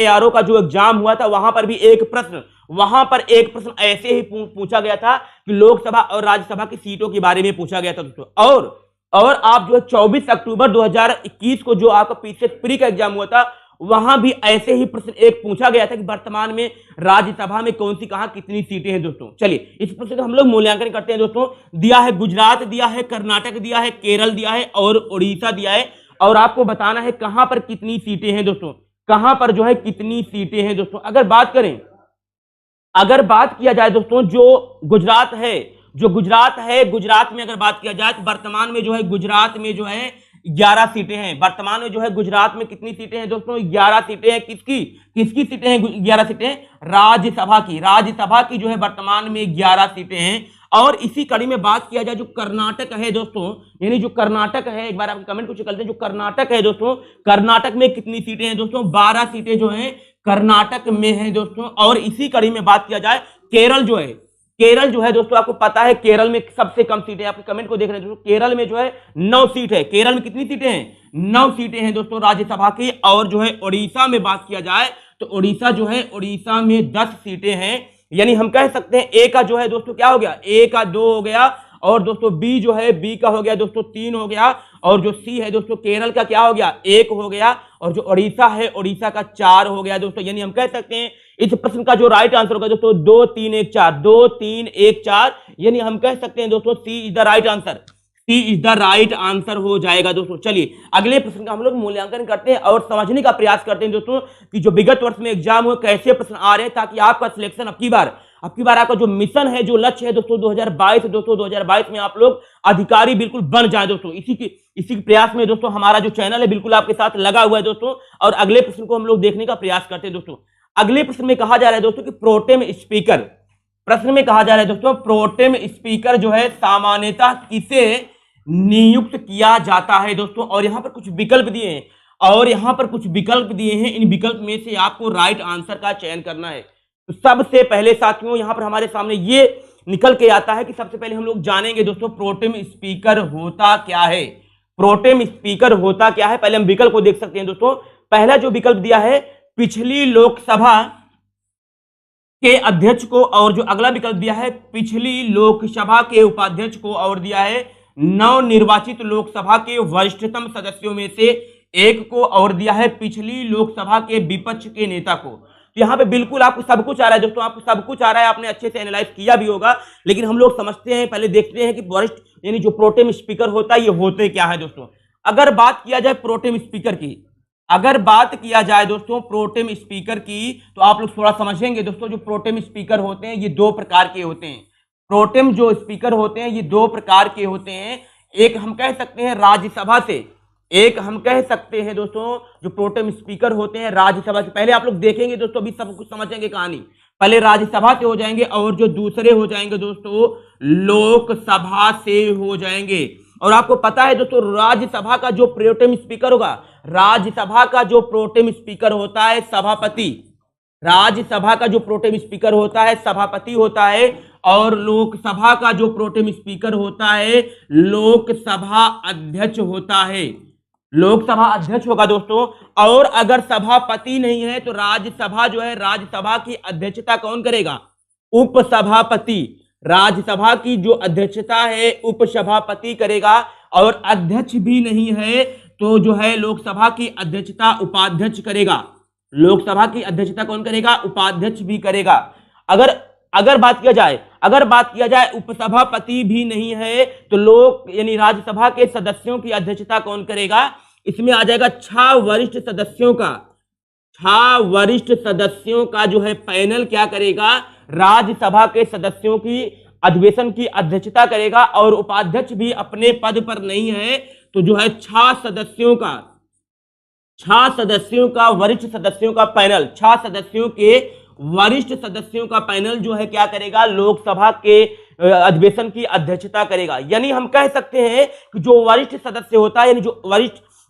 आरओ का जो एग्जाम हुआ था, वहां पर एक प्रश्न ऐसे ही पूछा गया था कि लोकसभा और राज्यसभा की सीटों के बारे में पूछा गया था दोस्तों। और आप जो है 24 अक्टूबर 2021 को जो आपका पीसीएस प्री का एग्जाम हुआ था, वहां भी ऐसे ही प्रश्न एक पूछा गया था कि वर्तमान में राज्यसभा में कौन सी कहां कितनी सीटें हैं दोस्तों। चलिए इस प्रश्न का हम लोग मूल्यांकन करते हैं दोस्तों। दिया है गुजरात, दिया है कर्नाटक, दिया है केरल, दिया है और उड़ीसा दिया है, और आपको बताना है कहां पर कितनी सीटें हैं दोस्तों, कहां पर जो है कितनी सीटें हैं दोस्तों। अगर बात किया जाए दोस्तों, जो गुजरात है, गुजरात में अगर बात किया जाए तो वर्तमान में जो है गुजरात में जो है 11 सीटें हैं। वर्तमान में जो है गुजरात में कितनी सीटें हैं दोस्तों, 11 सीटें हैं। किसकी सीटें हैं 11 सीटें? राज्यसभा की जो है वर्तमान में 11 सीटें हैं। और इसी कड़ी में बात किया जाए जो कर्नाटक है दोस्तों, यानी जो कर्नाटक है, एक बार आप कमेंट कुछ करते हैं, जो कर्नाटक है दोस्तों, कर्नाटक में कितनी सीटें हैं दोस्तों? 12 सीटें जो हैं कर्नाटक में हैं दोस्तों। और इसी कड़ी में बात किया जाए केरल जो है दोस्तों, आपको पता है केरल में सबसे कम सीटें, आपके कमेंट को देख रहे हैं दोस्तों, केरल में जो है 9 सीट है। केरल में कितनी सीटें हैं? 9 सीटें हैं दोस्तों राज्यसभा की। और जो है उड़ीसा में बात किया जाए तो उड़ीसा में 10 सीटें हैं। यानी हम कह सकते हैं ए का जो है दोस्तों क्या हो गया, ए का 2 हो गया, और दोस्तों बी जो है बी का हो गया दोस्तों 3 हो गया, और जो सी है दोस्तों केरल का क्या हो गया 1 हो गया, और जो उड़ीसा है उड़ीसा का 4 हो गया दोस्तों। यानी हम कह सकते हैं इस प्रश्न का जो राइट आंसर होगा दोस्तों 2 3 1 4, 2 3 1 4। यानी हम कह सकते हैं दोस्तों C is the right answer, C is the right answer हो जाएगा दोस्तों। चलिए अगले प्रश्न का हम लोग मूल्यांकन करते हैं और समझने का प्रयास करते हैं दोस्तों कि जो विगत वर्ष में एग्जाम हुए कैसे प्रश्न आ रहे हैं, ताकि आपका सिलेक्शन अब की बार आपका जो मिशन है, जो लक्ष्य है दोस्तों 2022 में आप लोग अधिकारी बिल्कुल बन जाए दोस्तों। इसी प्रयास में दोस्तों हमारा जो चैनल है बिल्कुल आपके साथ लगा हुआ है दोस्तों। और अगले प्रश्न को हम लोग देखने का प्रयास करते हैं दोस्तों। अगले प्रश्न में कहा जा रहा है दोस्तों कि प्रोटेम स्पीकर, प्रश्न में कहा जा रहा है दोस्तों प्रोटेम स्पीकर जो है सामान्यतः किसे नियुक्त किया जाता है दोस्तों। और यहां पर कुछ विकल्प दिए हैं, इन विकल्प में से आपको राइट आंसर का चयन करना है। तो सबसे पहले साथियों यहां पर हमारे सामने ये निकल के आता है कि सबसे पहले हम लोग जानेंगे दोस्तों प्रोटेम स्पीकर होता क्या है। पहले हम विकल्प को देख सकते हैं दोस्तों। पहला जो विकल्प दिया है पिछली लोकसभा के अध्यक्ष को, और जो अगला विकल्प दिया है पिछली लोकसभा के उपाध्यक्ष को, और दिया है नवनिर्वाचित लोकसभा के वरिष्ठतम सदस्यों में से एक को, और दिया है पिछली लोकसभा के विपक्ष के नेता को। तो यहाँ पे बिल्कुल आपको सब कुछ आ रहा है दोस्तों, आपने अच्छे से एनालाइज किया भी होगा। लेकिन हम लोग समझते हैं, पहले देखते हैं कि वरिष्ठ यानी जो प्रोटेम स्पीकर होता है ये होते क्या है दोस्तों। अगर बात किया जाए प्रोटेम स्पीकर की, तो आप लोग थोड़ा समझेंगे दोस्तों। जो प्रोटेम स्पीकर होते हैं ये 2 प्रकार के होते हैं। प्रोटेम जो स्पीकर होते हैं ये 2 प्रकार के होते हैं। एक हम कह सकते हैं राज्यसभा से, एक हम कह सकते हैं दोस्तों जो प्रोटेम स्पीकर होते हैं राज्यसभा से। पहले आप लोग देखेंगे दोस्तों, अभी सब कुछ समझेंगे कहानी। पहले राज्यसभा से हो जाएंगे, और जो दूसरे हो जाएंगे दोस्तों लोकसभा से हो जाएंगे। और आपको पता है दोस्तों राज्यसभा का जो प्रोटेम स्पीकर होगा, राज्यसभा का जो प्रोटेम स्पीकर होता है सभापति, राज्यसभा का जो प्रोटेम स्पीकर होता है सभापति होता है, और लोकसभा का जो प्रोटेम स्पीकर होता है लोकसभा अध्यक्ष होता है, लोकसभा अध्यक्ष होगा दोस्तों। और अगर सभापति नहीं है तो राज्यसभा जो है, राज्यसभा की अध्यक्षता कौन करेगा? उपसभापति। राज्यसभा की जो अध्यक्षता है उपसभापति करेगा। और अध्यक्ष भी नहीं है तो जो है लोकसभा की अध्यक्षता उपाध्यक्ष करेगा। लोकसभा की अध्यक्षता कौन करेगा? उपाध्यक्ष भी करेगा। अगर अगर बात किया जाए उपसभापति भी नहीं है तो यानी राज्यसभा के सदस्यों की अध्यक्षता कौन करेगा? इसमें आ जाएगा 6 वरिष्ठ सदस्यों का जो है पैनल क्या करेगा? राज्यसभा के सदस्यों की अधिवेशन की अध्यक्षता करेगा। और उपाध्यक्ष भी अपने पद पर नहीं है तो जो है 6 सदस्यों का वरिष्ठ सदस्यों का पैनल, 6 सदस्यों के वरिष्ठ सदस्यों का पैनल जो है क्या करेगा? लोकसभा के अधिवेशन की अध्यक्षता करेगा। यानी हम कह सकते हैं कि जो वरिष्ठ सदस्य होता है, यानी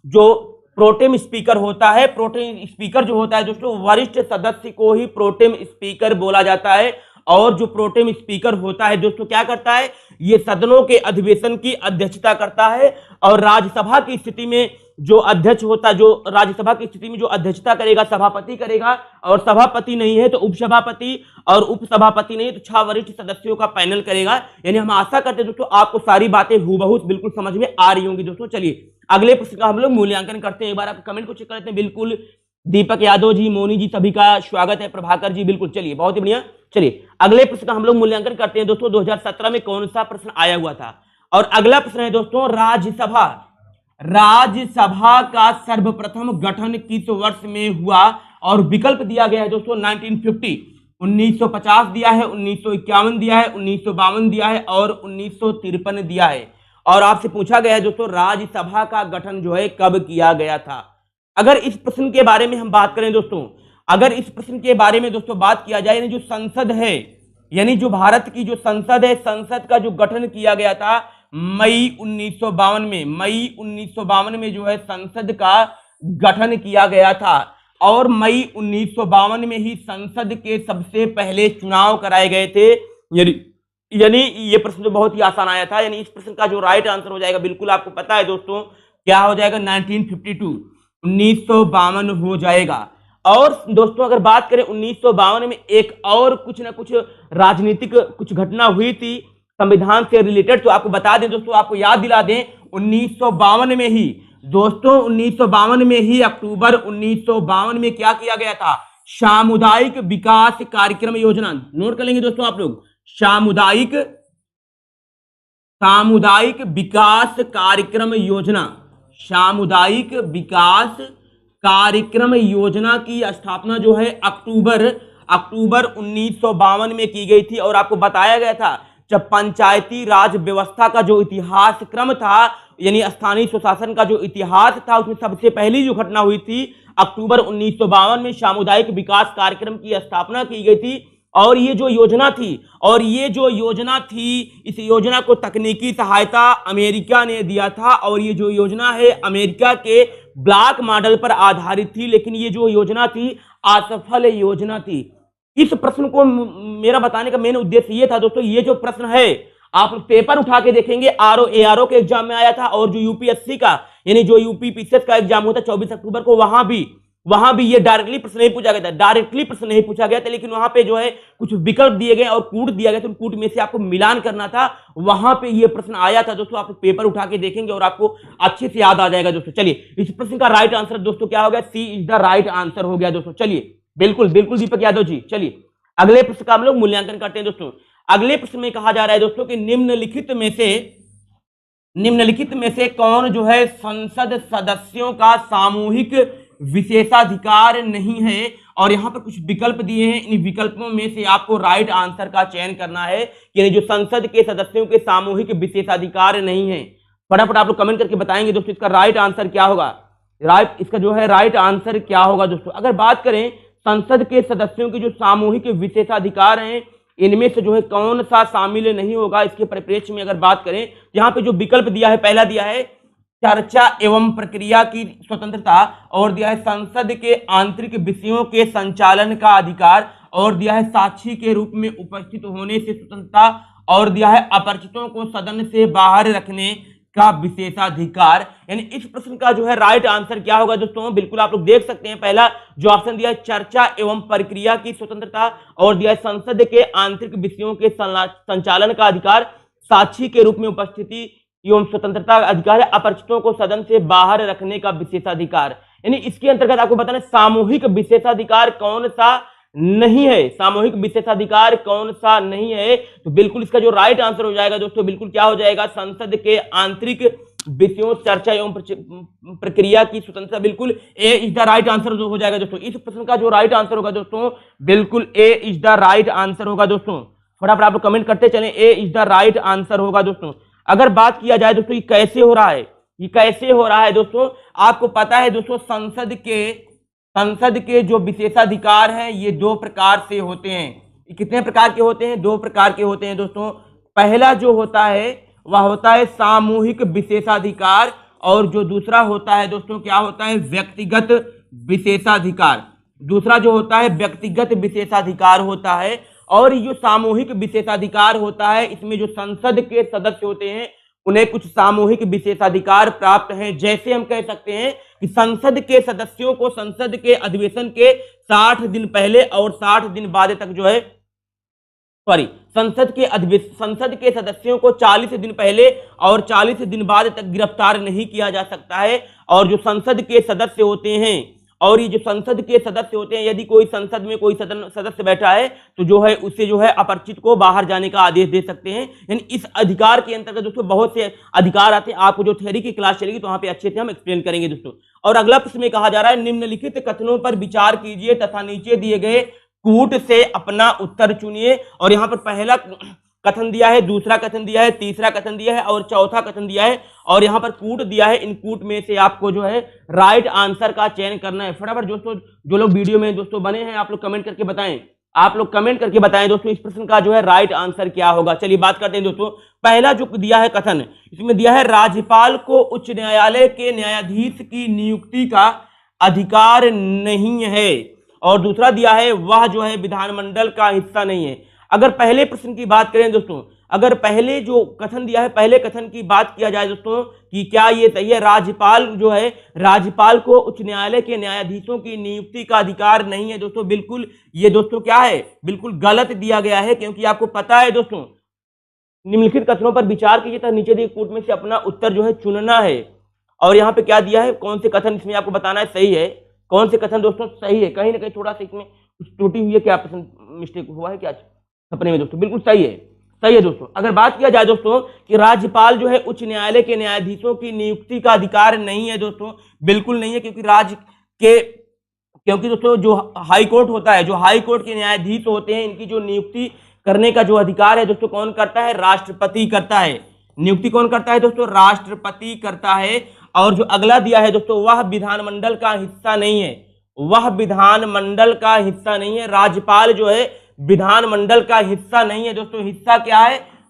जो प्रोटेम स्पीकर होता है, प्रोटेम स्पीकर जो होता है दोस्तों, वरिष्ठ सदस्य को ही प्रोटेम स्पीकर बोला जाता है। और जो प्रोटेम स्पीकर होता है दोस्तों क्या करता है? ये सदनों के अधिवेशन की अध्यक्षता करता है। और राज्यसभा की स्थिति में जो अध्यक्ष होता है, जो राज्यसभा की स्थिति में जो अध्यक्षता करेगा सभापति करेगा। और सभापति नहीं है तो उपसभापति, और उपसभापति नहीं तो 6 वरिष्ठ सदस्यों का पैनल करेगा। यानी हम आशा करते हैं दोस्तों आपको सारी बातें हूबहू बिल्कुल समझ में आ रही होंगी दोस्तों। चलिए अगले प्रश्न का हम लोग मूल्यांकन करते हैं। एक बार आप कमेंट को चेक करते हैं। बिल्कुल दीपक यादव जी, मोनी जी, सभी का स्वागत है। प्रभाकर जी बिल्कुल, चलिए बहुत ही बढ़िया। चलिए अगले प्रश्न का हम लोग मूल्यांकन करते हैं दोस्तों। 2017 में कौन सा प्रश्न आया हुआ था? और अगला प्रश्न है दोस्तों, राज्यसभा का सर्वप्रथम गठन किस वर्ष में हुआ? और विकल्प दिया गया है दोस्तों 1950, 1950 दिया है, 1951 दिया है, 1952 दिया है और 1953 दिया है। और आपसे पूछा गया है दोस्तों राज्यसभा का गठन जो है कब किया गया था? अगर इस प्रश्न के बारे में हम बात करें दोस्तों, अगर इस प्रश्न के बारे में दोस्तों बात किया जाए, यानी जो संसद है, यानी जो भारत की जो संसद है, संसद का जो गठन किया गया था मई 1952 में जो है संसद का गठन किया गया था। और मई 1952 में ही संसद के सबसे पहले चुनाव कराए गए थे। यानी ये प्रश्न तो बहुत ही आसान आया था। यानी इस प्रश्न का जो राइट आंसर हो जाएगा, बिल्कुल आपको पता है दोस्तों, क्या हो जाएगा? 1952, 1952 हो जाएगा। और दोस्तों अगर बात करें 1952 में एक और कुछ ना कुछ राजनीतिक कुछ घटना हुई थी संविधान से रिलेटेड, तो आपको बता दें दोस्तों, आपको याद दिला दें 1952 में ही दोस्तों, 1952 में ही अक्टूबर 1952 में क्या किया गया था? सामुदायिक विकास कार्यक्रम योजना। नोट कर लेंगे दोस्तों आप लोग, सामुदायिक विकास कार्यक्रम योजना, सामुदायिक विकास कार्यक्रम योजना की स्थापना जो है अक्टूबर 1952 में की गई थी। और आपको बताया गया था जब पंचायती राज व्यवस्था का जो इतिहास क्रम था, यानी स्थानीय स्वशासन का जो इतिहास था, उसमें सबसे पहली जो घटना हुई थी अक्टूबर 1952 में सामुदायिक विकास कार्यक्रम की स्थापना की गई थी। और ये जो योजना थी, इस योजना को तकनीकी सहायता अमेरिका ने दिया था। और ये जो योजना है अमेरिका के ब्लॉक मॉडल पर आधारित थी, लेकिन ये जो योजना थी असफल योजना थी। इस प्रश्न को मेरा बताने का मेन उद्देश्य ये था दोस्तों, ये जो प्रश्न है आप पेपर उठा के देखेंगे, आरओ एआरओ के एग्जाम में आया था। और जो यूपीएससी का, यानी जो यूपी पीसीएस का एग्जाम होता है 24 अक्टूबर को, वहां भी ये डायरेक्टली प्रश्न नहीं पूछा गया था, लेकिन वहां पे जो है कुछ विकल्प दिए गए और कूट दिया गया, तो कूट में से आपको मिलान करना था। वहां पे ये प्रश्न आया था दोस्तों, आप पेपर उठा के देखेंगे और आपको अच्छे से याद आ जाएगा दोस्तों। चलिए इस प्रश्न का राइट आंसर दोस्तों क्या हो गया? सी इज द राइट आंसर हो गया दोस्तों। चलिए बिल्कुल दीपक यादव जी। चलिए अगले प्रश्न का हम लोग मूल्यांकन करते हैं दोस्तों। अगले प्रश्न में कहा जा रहा है दोस्तों कि निम्नलिखित में से कौन जो है संसद सदस्यों का सामूहिक विशेषाधिकार नहीं है? और यहां पर कुछ विकल्प दिए हैं, इन विकल्पों में से आपको राइट आंसर का चयन करना है। यानी जो संसद के सदस्यों के सामूहिक विशेषाधिकार नहीं है, फटाफट आप लोग कमेंट करके बताएंगे दोस्तों इसका राइट आंसर क्या होगा। इसका जो है राइट आंसर क्या होगा दोस्तों? अगर बात करें संसद के सदस्यों के जो सामूहिक विशेषाधिकार हैं, इनमें से जो है कौन सा शामिल नहीं होगा? इसके परिप्रेक्ष्य में अगर बात करें, यहाँ पे जो विकल्प दिया है, पहला दिया है चर्चा एवं प्रक्रिया की स्वतंत्रता, और दिया है संसद के आंतरिक विषयों के संचालन का अधिकार, और दिया है साक्षी के रूप में उपस्थित होने से स्वतंत्रता, और दिया है अपरिचितों को सदन से बाहर रखने का विशेषाधिकार। यानी इस प्रश्न का जो है राइट आंसर क्या होगा दोस्तों? बिल्कुल आप लोग देख सकते हैं, पहला जो ऑप्शन दिया है चर्चा एवं प्रक्रिया की स्वतंत्रता, और दिया है संसद के आंतरिक विषयों के संचालन का अधिकार, साक्षी के रूप में उपस्थिति एवं स्वतंत्रता का अधिकार है, अपरिचितों को सदन से बाहर रखने का विशेषाधिकार। यानी इसके अंतर्गत आपको बताना सामूहिक विशेषाधिकार कौन सा नहीं है। सामूहिक विशेषाधिकार कौन सा नहीं है? तो बिल्कुल इसका जो राइट आंसर हो जाएगा दोस्तों, बिल्कुल क्या हो जाएगा? संसद के आंतरिक विषयों, चर्चा एवं प्रक्रिया की स्वतंत्रता। बिल्कुल ए इज द राइट आंसर हो जाएगा दोस्तों। इस प्रश्न का जो राइट आंसर होगा दोस्तों, बिल्कुल ए इज द राइट आंसर होगा दोस्तों। फटाफट आप लोग कमेंट करते चलें, ए इज द राइट आंसर होगा दोस्तों। अगर बात किया जाए दोस्तों ये कैसे हो रहा है, ये कैसे हो रहा है दोस्तों, आपको पता है दोस्तों, संसद के जो विशेषाधिकार हैं ये दो प्रकार से होते हैं। ये कितने प्रकार के होते हैं? दो प्रकार के होते हैं दोस्तों। पहला जो होता है वह होता है सामूहिक विशेषाधिकार, और जो दूसरा होता है दोस्तों क्या होता है? व्यक्तिगत विशेषाधिकार। दूसरा जो होता है व्यक्तिगत विशेषाधिकार होता है, और ये जो सामूहिक विशेषाधिकार होता है इसमें जो संसद के सदस्य होते हैं उन्हें कुछ सामूहिक विशेषाधिकार प्राप्त हैं। जैसे हम कह सकते हैं कि संसद के सदस्यों को संसद के अधिवेशन के 60 दिन पहले और 60 दिन बाद तक जो है, सॉरी, संसद के सदस्यों को 40 दिन पहले और 40 दिन बाद तक गिरफ्तार नहीं किया जा सकता है। और जो संसद के सदस्य होते हैं, और ये जो संसद के सदस्य होते हैं, यदि कोई संसद में कोई सदस्य बैठा है तो जो है उससे जो है अपरिचित को बाहर जाने का आदेश दे सकते हैं। यानी इस अधिकार के अंतर्गत दोस्तों बहुत से अधिकार आते हैं। आपको जो थ्योरी की क्लास चलेगी तो वहां पे अच्छे से हम एक्सप्लेन करेंगे दोस्तों। और अगला प्रश्न में कहा जा रहा है, निम्नलिखित कथनों पर विचार कीजिए तथा नीचे दिए गए कूट से अपना उत्तर चुनिए। और यहाँ पर पहला कथन दिया है, दूसरा कथन दिया है, तीसरा कथन दिया है और चौथा कथन दिया है, और यहाँ पर कूट दिया है। इन कूट में से आपको जो है राइट आंसर का चयन करना है। फटाफट दोस्तों जो लोग वीडियो में दोस्तों बने हैं आप लोग कमेंट करके बताएं, आप लोग कमेंट करके बताएं दोस्तों इस प्रश्न का जो है राइट आंसर क्या होगा। चलिए बात करते हैं दोस्तों। पहला जो दिया है कथन, इसमें दिया है राज्यपाल को उच्च न्यायालय के न्यायाधीश की नियुक्ति का अधिकार नहीं है, और दूसरा दिया है वह जो है विधानमंडल का हिस्सा नहीं है। अगर पहले प्रश्न की बात करें दोस्तों, अगर पहले जो कथन दिया है, पहले कथन की बात किया जाए दोस्तों कि क्या ये सही है, राज्यपाल जो है, राज्यपाल को उच्च न्यायालय के न्यायाधीशों की नियुक्ति का अधिकार नहीं है दोस्तों, बिल्कुल ये दोस्तों क्या है, बिल्कुल गलत दिया गया है। क्योंकि आपको पता है दोस्तों, निम्नलिखित कथनों पर विचार कीजिए तथा नीचे दिए कूट में से अपना उत्तर जो है चुनना है। और यहाँ पे क्या दिया है, कौन से कथन इसमें आपको बताना है सही है, कौन से कथन दोस्तों सही है। कहीं ना कहीं थोड़ा सा इसमें कुछ त्रुटि हुई है, क्या प्रश्न मिस्टेक हुआ है क्या सपने में दोस्तों? बिल्कुल सही है, सही है दोस्तों। अगर बात किया जाए दोस्तों कि राज्यपाल जो है उच्च न्यायालय के न्यायाधीशों की नियुक्ति का अधिकार नहीं है दोस्तों, बिल्कुल नहीं है। क्योंकि दोस्तों जो हाई कोर्ट होता है, जो हाई कोर्ट के न्यायाधीश होते हैं, इनकी जो नियुक्ति करने का जो अधिकार है दोस्तों कौन करता है? राष्ट्रपति करता है। नियुक्ति कौन करता है दोस्तों? राष्ट्रपति करता है। और जो अगला दिया है दोस्तों, वह विधानमंडल का हिस्सा नहीं है, वह विधानमंडल का हिस्सा नहीं है। राज्यपाल जो है विधानमंडल का हिस्सा नहीं है दोस्तों, हिस्सा क्या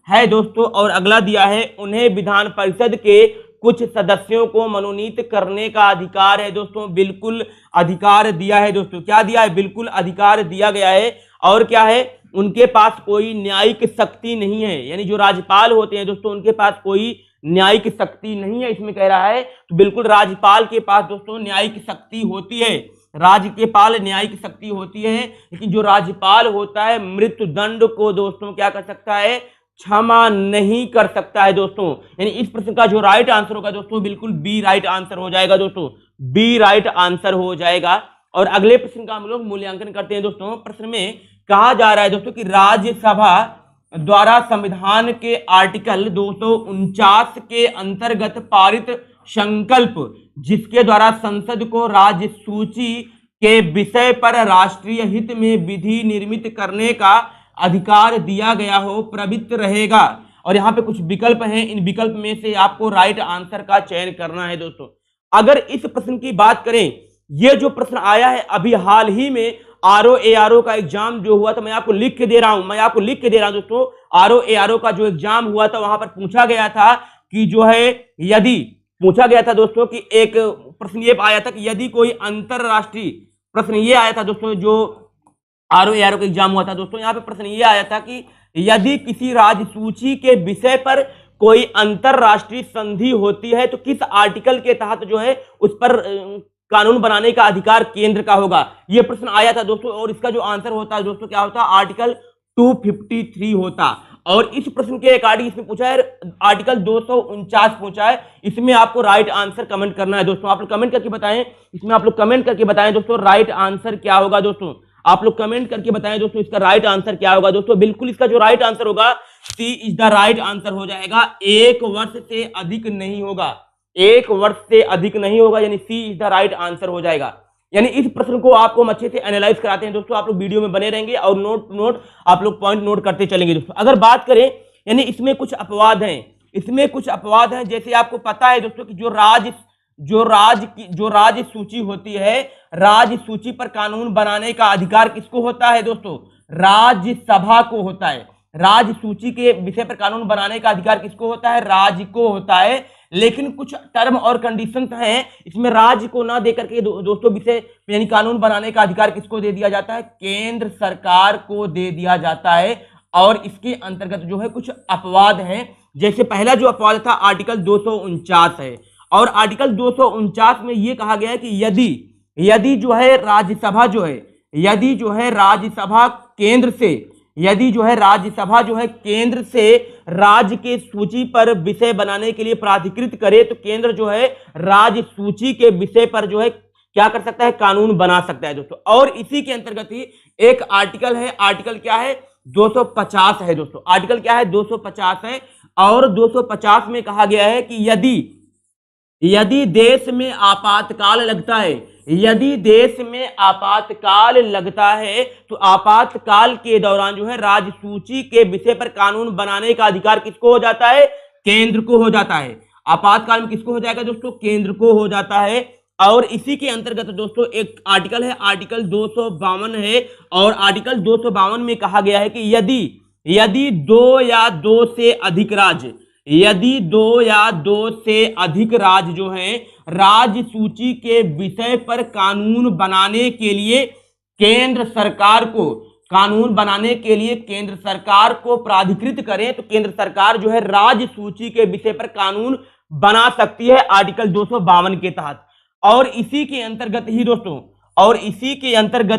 है दोस्तों। और अगला दिया है, उन्हें विधान परिषद के कुछ सदस्यों को मनोनीत करने का अधिकार है दोस्तों, बिल्कुल अधिकार दिया है दोस्तों। क्या दिया है? बिल्कुल अधिकार दिया गया है। और क्या है, उनके पास कोई न्यायिक शक्ति नहीं है, यानी जो राज्यपाल होते हैं दोस्तों उनके पास कोई न्यायिक शक्ति नहीं है, इसमें कह रहा है। तो बिल्कुल राज्यपाल के पास दोस्तों न्यायिक शक्ति होती है, राज्यपाल न्यायिक शक्ति होती है। लेकिन जो राज्यपाल होता है मृत्युदंड को दोस्तों क्या कर सकता है? क्षमा नहीं कर सकता है दोस्तों। यानी इस प्रश्न का जो राइट आंसर होगा दोस्तों, बिल्कुल बी राइट आंसर हो जाएगा दोस्तों, बी राइट आंसर हो जाएगा। और अगले प्रश्न का हम लोग मूल्यांकन करते हैं दोस्तों। प्रश्न में कहा जा रहा है दोस्तों कि राज्यसभा द्वारा संविधान के आर्टिकल 249 के अंतर्गत पारित संकल्प, जिसके द्वारा संसद को राज्य सूची के विषय पर राष्ट्रीय हित में विधि निर्मित करने का अधिकार दिया गया हो, प्रवृत्त रहेगा। और यहाँ पे कुछ विकल्प हैं, इन विकल्प में से आपको राइट आंसर का चयन करना है दोस्तों। अगर इस प्रश्न की बात करें, ये जो प्रश्न आया है अभी हाल ही में RO का एग्जाम जो हुआ था, मैं आपको लिख के दे रहा हूं, दोस्तों। RO का जो एग्जाम हुआ था वहां पर पूछा गया था कि जो है, यदि पूछा गया था दोस्तों कि एक प्रश्न ये आया था कि यदि कोई अंतरराष्ट्रीय, प्रश्न ये आया था दोस्तों, जो RO का एग्जाम हुआ था दोस्तों, यहाँ पे प्रश्न ये आया था कि यदि किसी राज्य सूची के विषय पर कोई अंतरराष्ट्रीय संधि होती है तो किस आर्टिकल के तहत जो है उस पर कानून बनाने का अधिकार केंद्र का होगा। यह प्रश्न आया था दोस्तों, और इसका जो आंसर होता है दोस्तों क्या होता? आर्टिकल 253 होता। और इस प्रश्न के अकॉर्डिंग इसमें पूछा है आर्टिकल 249 पूछा है। इसमें आपको राइट आंसर कमेंट करना है दोस्तों। आप लोग कमेंट करके बताएं, इसमें आप लोग कमेंट करके बताएं दोस्तों राइट आंसर क्या होगा दोस्तों। आप लोग कमेंट करके बताएं दोस्तों इसका राइट आंसर क्या होगा दोस्तों। बिल्कुल इसका जो राइट आंसर होगा सी इज द राइट आंसर हो जाएगा। 1 वर्ष से अधिक नहीं होगा, 1 वर्ष से अधिक नहीं होगा, यानी सी इज द राइट आंसर हो जाएगा। यानी इस प्रश्न को आपको हम अच्छे से एनालाइज कराते हैं दोस्तों। आप लोग वीडियो में बने रहेंगे और नोट आप लोग पॉइंट नोट करते चलेंगे दोस्तों। अगर बात करें यानी इसमें कुछ अपवाद हैं, इसमें कुछ अपवाद हैं। जैसे आपको पता है दोस्तों कि जो राज्य सूची होती है, राज्य सूची पर कानून बनाने का अधिकार किसको होता है दोस्तों? राज्यसभा को होता है। राज्य सूची के विषय पर कानून बनाने का अधिकार किसको होता है? राज्य को होता है। लेकिन कुछ टर्म और कंडीशंस हैं, इसमें राज्य को ना देकर के दोस्तों विषय यानी कानून बनाने का अधिकार किसको दे दिया जाता है? केंद्र सरकार को दे दिया जाता है। और इसके अंतर्गत जो है कुछ अपवाद हैं। जैसे पहला जो अपवाद था आर्टिकल 249 है, और आर्टिकल 249 में यह कहा गया है कि यदि जो है राज्यसभा केंद्र से राज्य के सूची पर विषय बनाने के लिए प्राधिकृत करे, तो केंद्र जो है राज्य सूची के विषय पर जो है क्या कर सकता है? कानून बना सकता है दोस्तों। और इसी के अंतर्गत ही एक आर्टिकल है, आर्टिकल क्या है? 250 है दोस्तों। आर्टिकल क्या है? 250 है। और 250 में कहा गया है कि यदि देश में आपातकाल लगता है, यदि देश में आपातकाल लगता है, तो आपातकाल के दौरान जो है राज्य सूची के विषय पर कानून बनाने का अधिकार किसको हो जाता है? केंद्र को हो जाता है। आपातकाल में किसको हो जाएगा दोस्तों? केंद्र को हो जाता है। और इसी के अंतर्गत दोस्तों एक आर्टिकल है, आर्टिकल 252 है। और आर्टिकल 252 में कहा गया है कि यदि 2 या 2 से अधिक राज्य जो हैं राज्य सूची के विषय पर कानून बनाने के लिए केंद्र सरकार को प्राधिकृत करें, तो केंद्र सरकार जो है राज्य सूची के विषय पर कानून बना सकती है आर्टिकल 252 के तहत। और इसी के अंतर्गत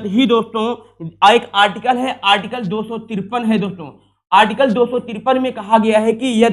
ही दोस्तों एक आर्टिकल है, आर्टिकल 253 है दोस्तों। आर्टिकल 253 में कहा गया है कि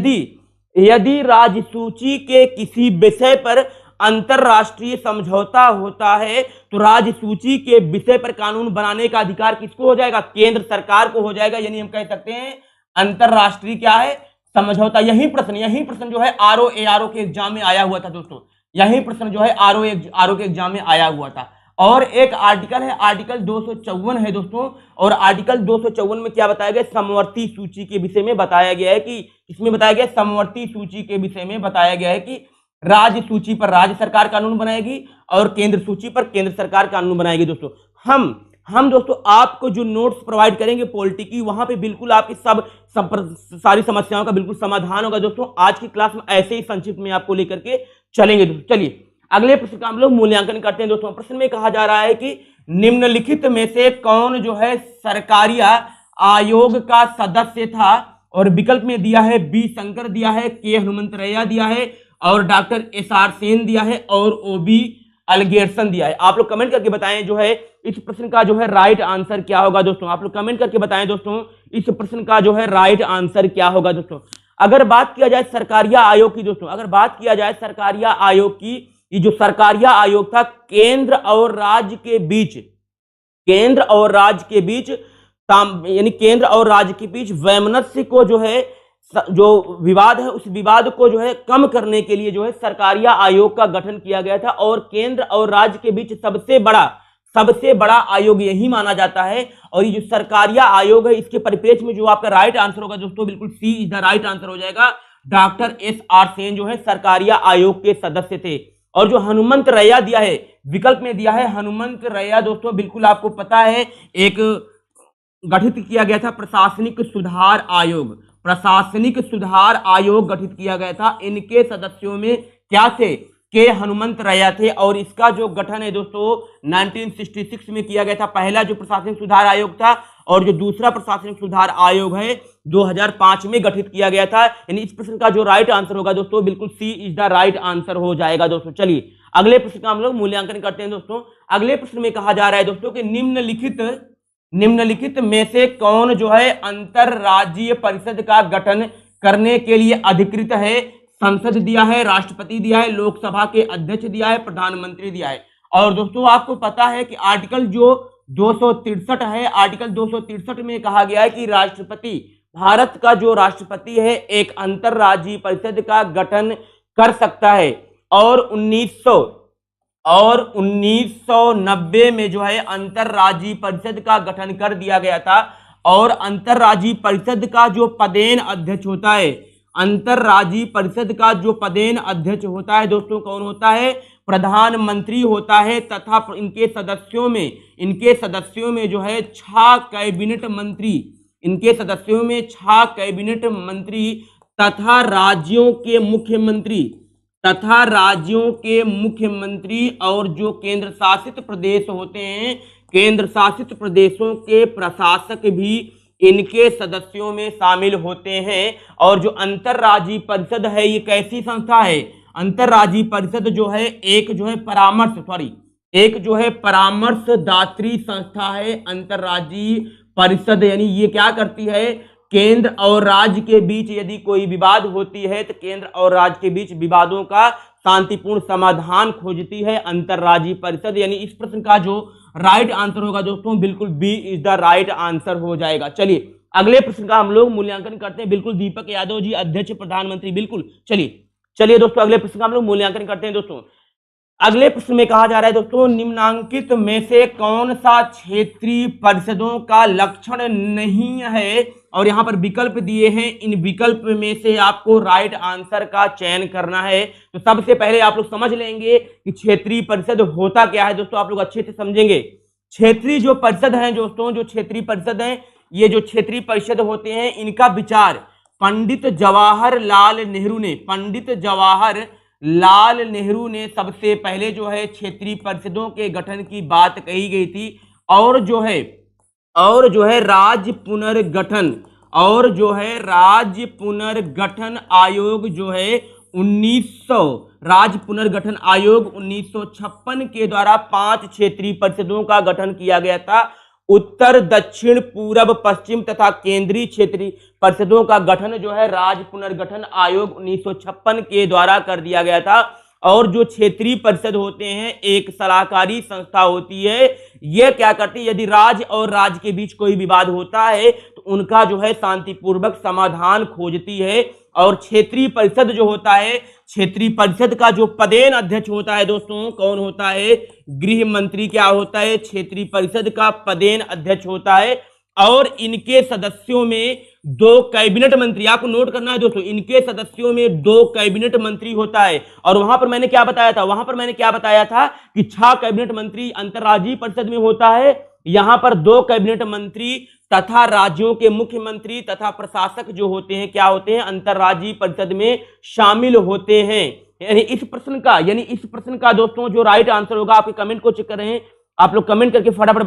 यदि राज्य सूची के किसी विषय पर अंतरराष्ट्रीय समझौता होता है, तो राज्य सूची के विषय पर कानून बनाने का अधिकार किसको हो जाएगा? केंद्र सरकार को हो जाएगा। यानी हम कह सकते हैं अंतरराष्ट्रीय क्या है? समझौता। यही प्रश्न जो है आरओ के एग्जाम में आया हुआ था दोस्तों। यही प्रश्न जो है आरओ के एग्जाम में आया हुआ था। और एक आर्टिकल है, आर्टिकल 254 है दोस्तों। और आर्टिकल 254 में क्या बताया गया? समवर्ती सूची के विषय में बताया गया है कि इसमें बताया गया समवर्ती सूची के विषय में बताया गया है कि राज्य सूची पर राज्य सरकार कानून बनाएगी और केंद्र सूची पर केंद्र सरकार कानून बनाएगी दोस्तों। हम दोस्तों आपको जो नोट्स प्रोवाइड करेंगे पॉलिटी की, वहां पे बिल्कुल आपकी सारी समस्याओं का बिल्कुल समाधान होगा दोस्तों। आज की क्लास में ऐसे ही संक्षिप्त में आपको लेकर के चलेंगे दोस्तों। चलिए अगले प्रश्न का हम लोग मूल्यांकन करते हैं दोस्तों। प्रश्न में कहा जा रहा है कि निम्नलिखित में से कौन जो है सरकारिया आयोग का सदस्य था? और विकल्प में दिया है बी शंकर दिया है, के हनुमंतरैया दिया है, और डॉक्टर एस.आर. सेन दिया है, और ओबी अलगेरसन दिया है। आप लोग कमेंट करके बताएं जो है इस प्रश्न का जो है राइट आंसर क्या होगा दोस्तों। आप लोग कमेंट करके बताएं दोस्तों इस प्रश्न का जो है राइट आंसर क्या होगा दोस्तों। अगर बात किया जाए सरकारिया आयोग की दोस्तों, अगर बात किया जाए सरकारिया आयोग की, ये जो सरकारिया आयोग था केंद्र और राज्य के बीच वैमनस्य को जो है जो विवाद है उस विवाद को जो है कम करने के लिए जो है सरकारिया आयोग का गठन किया गया था। और केंद्र और राज्य के बीच सबसे बड़ा आयोग यही माना जाता है। और ये जो सरकारिया आयोग है इसके परिप्रेक्ष्य में जो आपका राइट आंसर होगा दोस्तों बिल्कुल सी इज द राइट आंसर हो जाएगा। Doctor SR. सेन जो है सरकारिया आयोग के सदस्य थे। और जो हनुमंतरैया दिया है विकल्प में दिया है, हनुमंतरैया दोस्तों बिल्कुल आपको पता है एक गठित किया गया था प्रशासनिक सुधार आयोग गठित किया गया था। इनके सदस्यों में क्या थे? के हनुमंतरैया थे। और इसका जो गठन है दोस्तों 1966 में किया गया था, पहला जो प्रशासनिक सुधार आयोग था। और जो दूसरा प्रशासनिक सुधार आयोग है 2005 में गठित किया गया था। यानी इस प्रश्न का जो राइट आंसर होगा दोस्तों बिल्कुल सी इज द राइट आंसर हो जाएगा दोस्तों। चलिए अगले प्रश्न का हम लोग मूल्यांकन करते हैं दोस्तों। अगले प्रश्न में कहा जा रहा है दोस्तों कि निम्नलिखित में से कौन जो है अंतरराज्यीय परिषद का गठन करने के लिए अधिकृत है? संसद दिया है, राष्ट्रपति दिया है, लोकसभा के अध्यक्ष दिया है, प्रधानमंत्री दिया है। और दोस्तों आपको पता है कि आर्टिकल जो 263 है। आर्टिकल 263 में कहा गया है कि राष्ट्रपति, भारत का जो राष्ट्रपति है, एक अंतरराज्यीय परिषद का गठन कर सकता है। और 1990 में जो है अंतरराज्यीय परिषद का गठन कर दिया गया था। और अंतरराज्यीय परिषद का जो पदेन अध्यक्ष होता है, अंतरराज्यीय परिषद का जो पदेन अध्यक्ष होता है दोस्तों, कौन होता है? प्रधानमंत्री होता है। तथा इनके सदस्यों में जो है 6 कैबिनेट मंत्री, इनके सदस्यों में 6 कैबिनेट मंत्री तथा राज्यों के मुख्यमंत्री और जो केंद्र शासित प्रदेश होते हैं, केंद्र शासित प्रदेशों के प्रशासक भी इनके सदस्यों में शामिल होते हैं। और जो अंतरराज्यीय परिषद है, ये कैसी संस्था है? अंतरराज्यीय परिषद जो है एक जो है परामर्शदात्री संस्था है अंतरराज्यीय परिषद। यानी ये क्या करती है? केंद्र और राज्य के बीच यदि कोई विवाद होती है तो केंद्र और राज्य के बीच विवादों का शांतिपूर्ण समाधान खोजती है अंतरराज्यीय परिषद। यानी इस प्रश्न का जो राइट आंसर होगा दोस्तों, बिल्कुल B is the right answer हो जाएगा। चलिए अगले प्रश्न का हम लोग मूल्यांकन करते हैं। बिल्कुल दीपक यादव जी, अध्यक्ष प्रधानमंत्री, बिल्कुल। चलिए दोस्तों अगले प्रश्न का हम लोग मूल्यांकन करते हैं दोस्तों। अगले प्रश्न में कहा जा रहा है दोस्तों, निम्नांकित में से कौन सा क्षेत्रीय परिषदों का लक्षण नहीं है? और यहां पर विकल्प दिए हैं, इन विकल्प में से आपको राइट आंसर का चयन करना है। तो सबसे पहले आप लोग समझ लेंगे कि क्षेत्रीय परिषद होता क्या है दोस्तों, आप लोग अच्छे से समझेंगे। क्षेत्रीय जो परिषद है दोस्तों, जो क्षेत्रीय परिषद है, ये जो क्षेत्रीय परिषद होते हैं, इनका विचार पंडित जवाहरलाल नेहरू ने सबसे पहले जो है क्षेत्रीय परिषदों के गठन की बात कही गई थी। और जो है राज्य पुनर्गठन आयोग जो है 1956 के द्वारा 5 क्षेत्रीय परिषदों का गठन किया गया था। उत्तर, दक्षिण, पूरब, पश्चिम तथा केंद्रीय क्षेत्रीय परिषदों का गठन जो है राज्य पुनर्गठन आयोग 1956 के द्वारा कर दिया गया था। और जो क्षेत्रीय परिषद होते हैं, एक सलाहकारी संस्था होती है। यह क्या करती है? यदि राज्य और राज्य के बीच कोई विवाद होता है तो उनका जो है शांतिपूर्वक समाधान खोजती है। और क्षेत्रीय परिषद जो होता है, क्षेत्रीय परिषद का जो पदेन अध्यक्ष होता है दोस्तों, कौन होता है? गृह मंत्री क्या होता है? क्षेत्रीय परिषद का पदेन अध्यक्ष होता है। और इनके सदस्यों में 2 कैबिनेट मंत्री, आपको नोट करना है दोस्तों, इनके सदस्यों में 2 कैबिनेट मंत्री होता है। और वहां पर मैंने क्या बताया था? कि 6 कैबिनेट मंत्री अंतरराज्यीय परिषद में होता है। यहां पर 2 कैबिनेट मंत्री तथा राज्यों के मुख्यमंत्री तथा प्रशासक जो होते हैं, क्या होते हैं? अंतरराज्यीय परिषद में शामिल होते हैं। यानी इस प्रश्न का दोस्तों जो राइट आंसर होगा, आपके कमेंट को चेक कर रहे हैं, आप लोग कमेंट करके फटाफट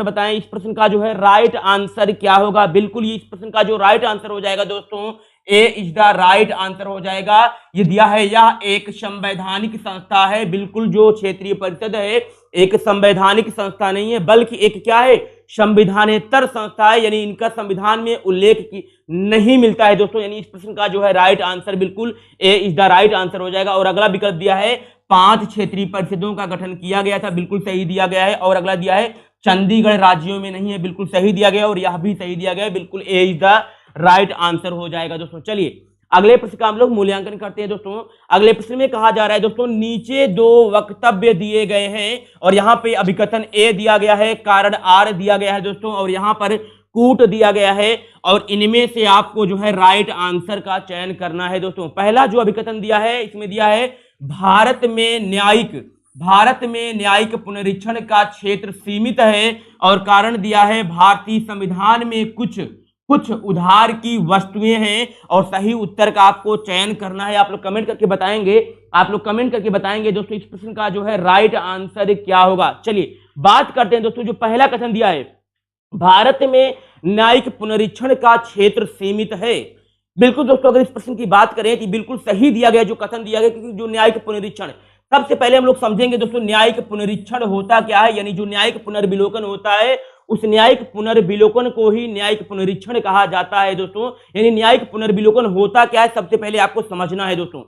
बताएं। इस प्रश्न का जो है राइट आंसर क्या होगा? बिल्कुल इस प्रश्न का जो राइट आंसर हो जाएगा दोस्तों, ए इज द राइट आंसर हो जाएगा। ये दिया है, यह एक संवैधानिक संस्था है। बिल्कुल जो क्षेत्रीय परिषद है एक संवैधानिक संस्था नहीं है, बल्कि एक क्या है? संविधानेतर संस्था है। यानी इनका संविधान में उल्लेख नहीं मिलता है दोस्तों। यानी इस प्रश्न का जो है राइट आंसर बिल्कुल ए इज द राइट आंसर हो जाएगा। और अगला विकल्प दिया है 5 क्षेत्रीय परिषदों का गठन किया गया था, बिल्कुल सही दिया गया है। और अगला दिया है चंडीगढ़ राज्यों में नहीं है, बिल्कुल सही दिया गया। और यह भी सही दिया गया है, बिल्कुल ए इज द राइट आंसर हो जाएगा दोस्तों। चलिए अगले प्रश्न का हम लोग मूल्यांकन करते हैं दोस्तों। अगले प्रश्न में कहा जा रहा है दोस्तों, नीचे 2 वक्तव्य दिए गए हैं और यहाँ पे अभिकथन ए दिया गया है, कारण आर दिया गया है दोस्तों, और यहाँ पर कूट दिया गया है। और इनमें से आपको जो है राइट आंसर का चयन करना है दोस्तों। पहला जो अभिकथन दिया है, इसमें दिया है भारत में न्यायिक पुनरीक्षण का क्षेत्र सीमित है। और कारण दिया है भारतीय संविधान में कुछ उधार की वस्तुएं हैं। और सही उत्तर का आपको चयन करना है। आप लोग कमेंट करके बताएंगे दोस्तों, इस प्रश्न का जो है राइट आंसर क्या होगा। चलिए बात करते हैं दोस्तों, जो पहला कथन दिया है, भारत में न्यायिक पुनरीक्षण का क्षेत्र सीमित है। बिल्कुल दोस्तों, अगर इस प्रश्न की बात करें तो बिल्कुल सही दिया गया जो कथन दिया गया, क्योंकि जो न्यायिक पुनरीक्षण, सबसे पहले हम लोग समझेंगे दोस्तों न्यायिक पुनरीक्षण होता क्या है। यानी जो न्यायिक पुनर्विलोकन होता है, उस न्यायिक पुनर्विलोकन को ही न्यायिक पुनरीक्षण कहा जाता है दोस्तों। यानी न्यायिक पुनर्विलोकन होता क्या है, सबसे पहले आपको समझना है दोस्तों।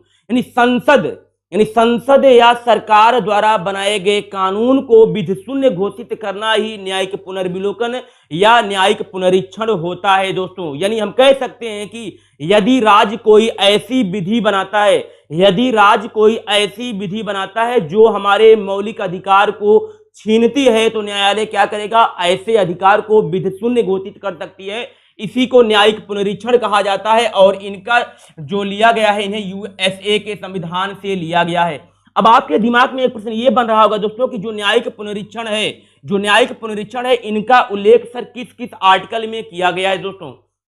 यानी संसद या सरकार द्वारा बनाए गए कानून को विधि शून्य घोषित करना ही न्यायिक पुनर्विलोकन या न्यायिक पुनरीक्षण होता है दोस्तों। यानी हम कह सकते हैं कि यदि राज्य कोई ऐसी विधि बनाता है, यदि राज्य कोई ऐसी विधि बनाता है जो हमारे मौलिक अधिकार को छीनती है, तो न्यायालय क्या करेगा, ऐसे अधिकार को विधि शून्य घोषित कर सकती है। इसी को न्यायिक पुनरीक्षण कहा जाता है और इनका जो लिया गया है, इन्हें यूएसए के संविधान से लिया गया है। अब आपके दिमाग में एक प्रश्न ये बन रहा होगा दोस्तों कि जो न्यायिक पुनरीक्षण है, जो न्यायिक पुनरीक्षण है, इनका उल्लेख सर किस किस आर्टिकल में किया गया है दोस्तों।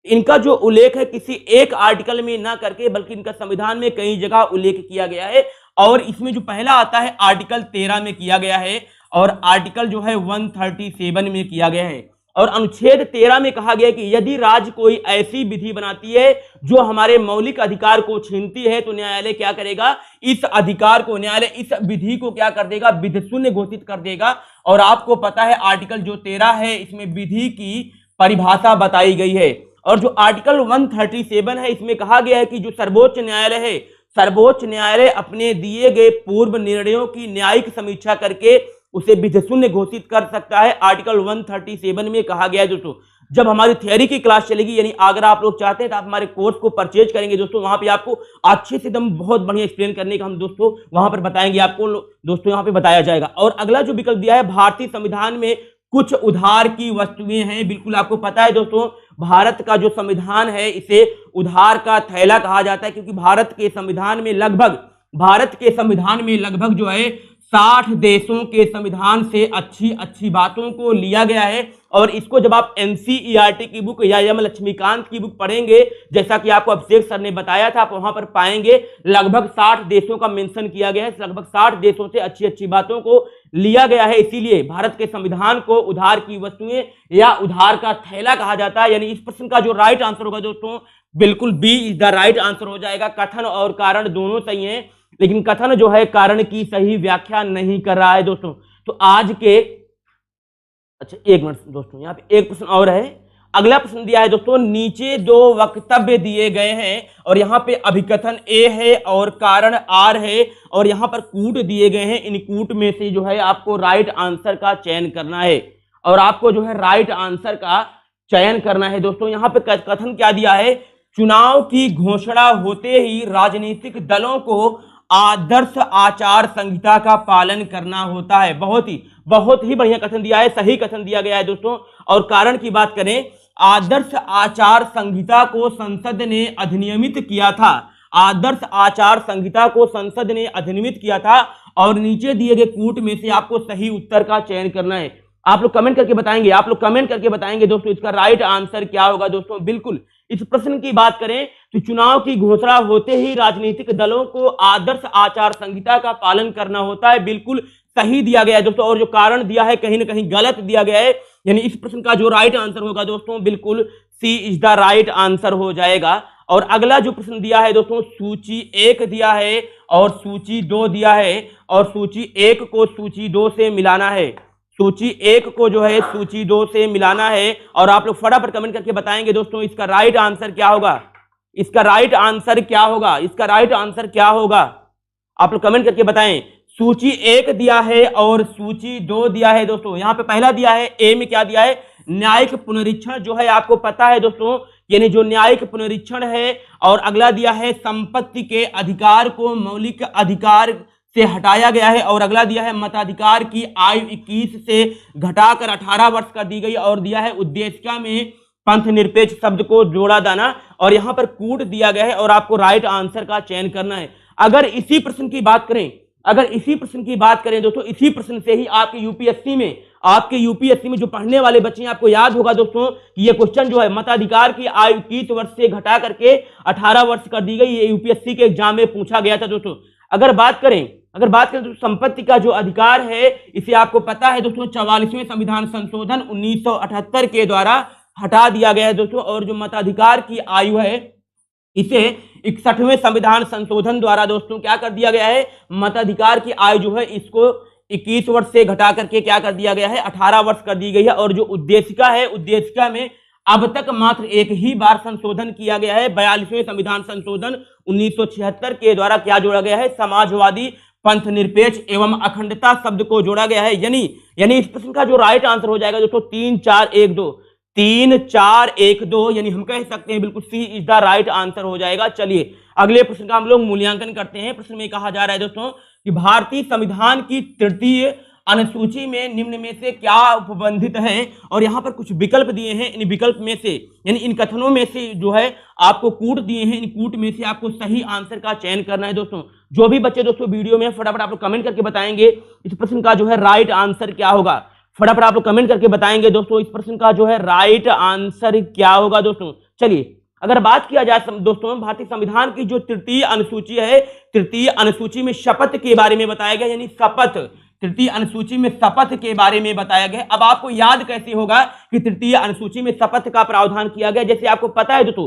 इनका जो उल्लेख है किसी एक आर्टिकल में ना करके बल्कि इनका संविधान में कई जगह उल्लेख किया गया है। और इसमें जो पहला आता है आर्टिकल 13 में किया गया है और आर्टिकल जो है 137 में किया गया है। और अनुच्छेद 13 में कहा गया है कि यदि राज्य कोई ऐसी विधि बनाती है जो हमारे मौलिक अधिकार को छीनती है, तो न्यायालय क्या करेगा, इस अधिकार को, न्यायालय इस विधि को क्या कर देगा, विधि शून्य घोषित कर देगा। और आपको पता है आर्टिकल जो 13 है, इसमें विधि की परिभाषा बताई गई है। और जो आर्टिकल 137 है, इसमें कहा गया है कि जो सर्वोच्च न्यायालय है, सर्वोच्च न्यायालय अपने दिए गए पूर्व निर्णयों की न्यायिक समीक्षा करके उसे विधि शून्य घोषित कर सकता है। आर्टिकल 137 में कहा गया है दोस्तों। जब हमारी थ्योरी की क्लास चलेगी, यानी अगर आप लोग चाहते हैं तो आप हमारे कोर्स को परचेज करेंगे दोस्तों, वहां पे आपको अच्छे से एकदम बहुत बढ़िया एक्सप्लेन करने का हम दोस्तों वहां पर बताएंगे, आपको दोस्तों यहाँ पे बताया जाएगा। और अगला जो विकल्प दिया है, भारतीय संविधान में कुछ उधार की वस्तुएं हैं। बिल्कुल आपको पता है दोस्तों, भारत का जो संविधान है इसे उधार का थैला कहा जाता है, क्योंकि भारत के संविधान में लगभग जो है 60 देशों के संविधान से अच्छी अच्छी बातों को लिया गया है। और इसको जब आप एनसीईआरटी की बुक या एम लक्ष्मीकांत की बुक पढ़ेंगे, जैसा कि आपको अभिषेक सर ने बताया था, आप वहां पर पाएंगे लगभग 60 देशों का मेंशन किया गया है। लगभग 60 देशों से अच्छी अच्छी बातों को लिया गया है। इसीलिए भारत के संविधान को उधार की वस्तुएं या उधार का थैला कहा जाता है। यानी इस प्रश्न का जो राइट आंसर होगा दोस्तों, बिल्कुल B is the right answer हो जाएगा। कथन और कारण दोनों सही है, लेकिन कथन जो है कारण की सही व्याख्या नहीं कर रहा है दोस्तों। तो आज के, अच्छा एक मिनट दोस्तों, यहाँ पे एक प्रश्न और है। अगला प्रश्न दिया है दोस्तों, नीचे दो वक्तव्य दिए गए हैं और यहाँ पे अभिकथन ए है और कारण आर है और यहाँ पर कूट दिए गए हैं। इन कूट में से जो है आपको राइट आंसर का चयन करना है और आपको जो है राइट आंसर का चयन करना है दोस्तों। यहाँ पे कथन क्या दिया है, चुनाव की घोषणा होते ही राजनीतिक दलों को आदर्श आचार संहिता का पालन करना होता है। बहुत ही बढ़िया कथन दिया है, सही कथन दिया गया है दोस्तों। और कारण की बात करें, आदर्श आचार संहिता को संसद ने अधिनियमित किया था। आदर्श आचार संहिता को संसद ने अधिनियमित किया था और नीचे दिए गए कूट में से आपको सही उत्तर का चयन करना है। आप लोग कमेंट करके बताएंगे, दोस्तों इसका राइट आंसर क्या होगा दोस्तों। बिल्कुल इस प्रश्न की बात करें तो चुनाव की घोषणा होते ही राजनीतिक दलों को आदर्श आचार संहिता का पालन करना होता है। बिल्कुल सही दिया गया है दोस्तों। और जो कारण दिया है कहीं ना कहीं गलत दिया गया है। यानी इस प्रश्न का जो राइट आंसर होगा दोस्तों, बिल्कुल सी इज द राइट आंसर हो जाएगा। और अगला जो प्रश्न दिया है दोस्तों, सूची 1 दिया है और सूची 2 दिया है और सूची 1 को सूची 2 से मिलाना है। सूची 1 को जो है सूची 2 से मिलाना है और आप लोग फटाफट कमेंट करके बताएंगे दोस्तों इसका राइट आंसर क्या होगा। इसका राइट आंसर क्या होगा, इसका राइट आंसर क्या होगा, आप लोग कमेंट करके बताएं। सूची 1 दिया है और सूची 2 दिया है दोस्तों। यहाँ पे पहला दिया है ए में क्या दिया है, न्यायिक पुनरीक्षण जो है आपको पता है दोस्तों, यानी जो न्यायिक पुनरीक्षण है। और अगला दिया है संपत्ति के अधिकार को मौलिक अधिकार से हटाया गया है और अगला दिया है मताधिकार की आयु 21 से घटाकर 18 वर्ष कर दी गई और दिया है उद्देशिका में पंथ निरपेक्ष शब्द को जोड़ा दाना और यहाँ पर कूट दिया गया है और आपको राइट आंसर का चयन करना है। अगर इसी प्रश्न की बात करें दोस्तों, इसी प्रश्न से ही आपके यूपीएससी में जो पढ़ने वाले बच्चे हैं, आपको याद होगा दोस्तों कि ये क्वेश्चन जो है मताधिकार की आयु 21 वर्ष से घटा करके 18 वर्ष कर दी गई, ये यूपीएससी के एग्जाम में पूछा गया था दोस्तों। अगर बात करें तो संपत्ति का जो अधिकार है, इसे आपको पता है दोस्तों 44वें संविधान संशोधन 1978 के द्वारा हटा दिया गया है दोस्तों। और जो मताधिकार की आयु है, इसे 61वें संविधान संशोधन द्वारा दोस्तों क्या कर दिया गया है, मताधिकार की आयु जो है इसको 21 वर्ष से घटा करके क्या कर दिया गया है, 18 वर्ष कर दी गई है। और जो उद्देशिका है, उद्देशिका में अब तक मात्र एक ही बार संशोधन किया गया है, 42वें संविधान संशोधन 1976 के द्वारा क्या जोड़ा गया है, समाजवादी, पंथ निरपेक्ष एवं अखंडता शब्द को जोड़ा गया है। यानी इस प्रश्न का जो राइट आंसर हो जाएगा दोस्तों 3 4 1 2, 3 4 1 2, यानी हम कह सकते हैं बिल्कुल सी इज द राइट आंसर हो जाएगा। चलिए अगले प्रश्न का हम लोग मूल्यांकन करते हैं। प्रश्न में कहा जा रहा है दोस्तों कि भारतीय संविधान की तृतीय अनुसूची में निम्न में से क्या उपबंधित है, और यहां पर कुछ विकल्प दिए हैं। इन विकल्प में से यानी इन कथनों में से जो है आपको कूट दिए हैं, इन कूट में से आपको सही आंसर का चयन करना है। दोस्तों जो भी बच्चे दोस्तों वीडियो में फटाफट आप लोग कमेंट करके बताएंगे इस प्रश्न का जो है राइट आंसर क्या होगा, फटाफट आप लोग कमेंट करके बताएंगे दोस्तों इस प्रश्न का जो है राइट आंसर क्या होगा। दोस्तों चलिए अगर बात किया जाए दोस्तों भारतीय संविधान की जो तृतीय अनुसूची है, तृतीय अनुसूची में शपथ के बारे में बताया गया, यानी शपथ, तृतीय अनुसूची में शपथ के बारे में बताया गया। अब आपको याद कैसे होगा कि तृतीय अनुसूची में शपथ का प्रावधान किया गया, जैसे आपको पता है दोस्तों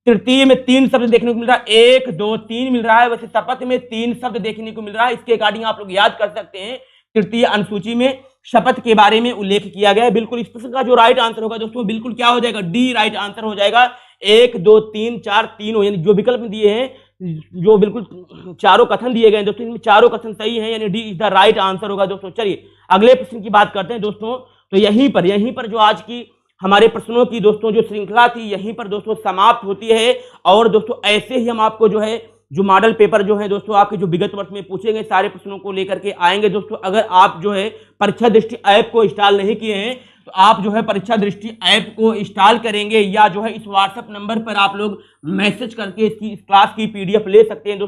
तृतीय में 3 शब्द देखने को मिल रहा है, 1 2 3 मिल रहा है, वैसे शपथ में 3 शब्द देखने को मिल रहा है। इसके अकॉर्डिंग आप लोग याद कर सकते हैं तृतीय अनुसूची में शपथ के बारे में उल्लेख किया गया है। बिल्कुल इस प्रश्न का जो राइट आंसर होगा दोस्तों बिल्कुल क्या हो जाएगा, डी राइट आंसर हो जाएगा। 1 2 3 4 तीनों यानी जो विकल्प दिए हैं, जो बिल्कुल चारों कथन दिए गए हैं दोस्तों, इनमें चारों कथन सही है, यानी D is the right answer होगा। दोस्तों चलिए अगले प्रश्न की बात करते हैं दोस्तों। तो यहीं पर जो आज की हमारे प्रश्नों की दोस्तों जो श्रृंखला थी यहीं पर दोस्तों समाप्त होती है। और दोस्तों ऐसे ही हम आपको जो है जो मॉडल पेपर जो है दोस्तों आपके जो विगत वर्ष में पूछे गए सारे प्रश्नों को लेकर के आएंगे। दोस्तों अगर आप जो है परीक्षा दृष्टि ऐप को इंस्टॉल नहीं किए हैं तो आप जो है परीक्षा दृष्टि ऐप को इंस्टॉल करेंगे, या जो है इस व्हाट्सएप नंबर पर आप लोग मैसेज करके इस क्लास की PDF ले सकते हैं।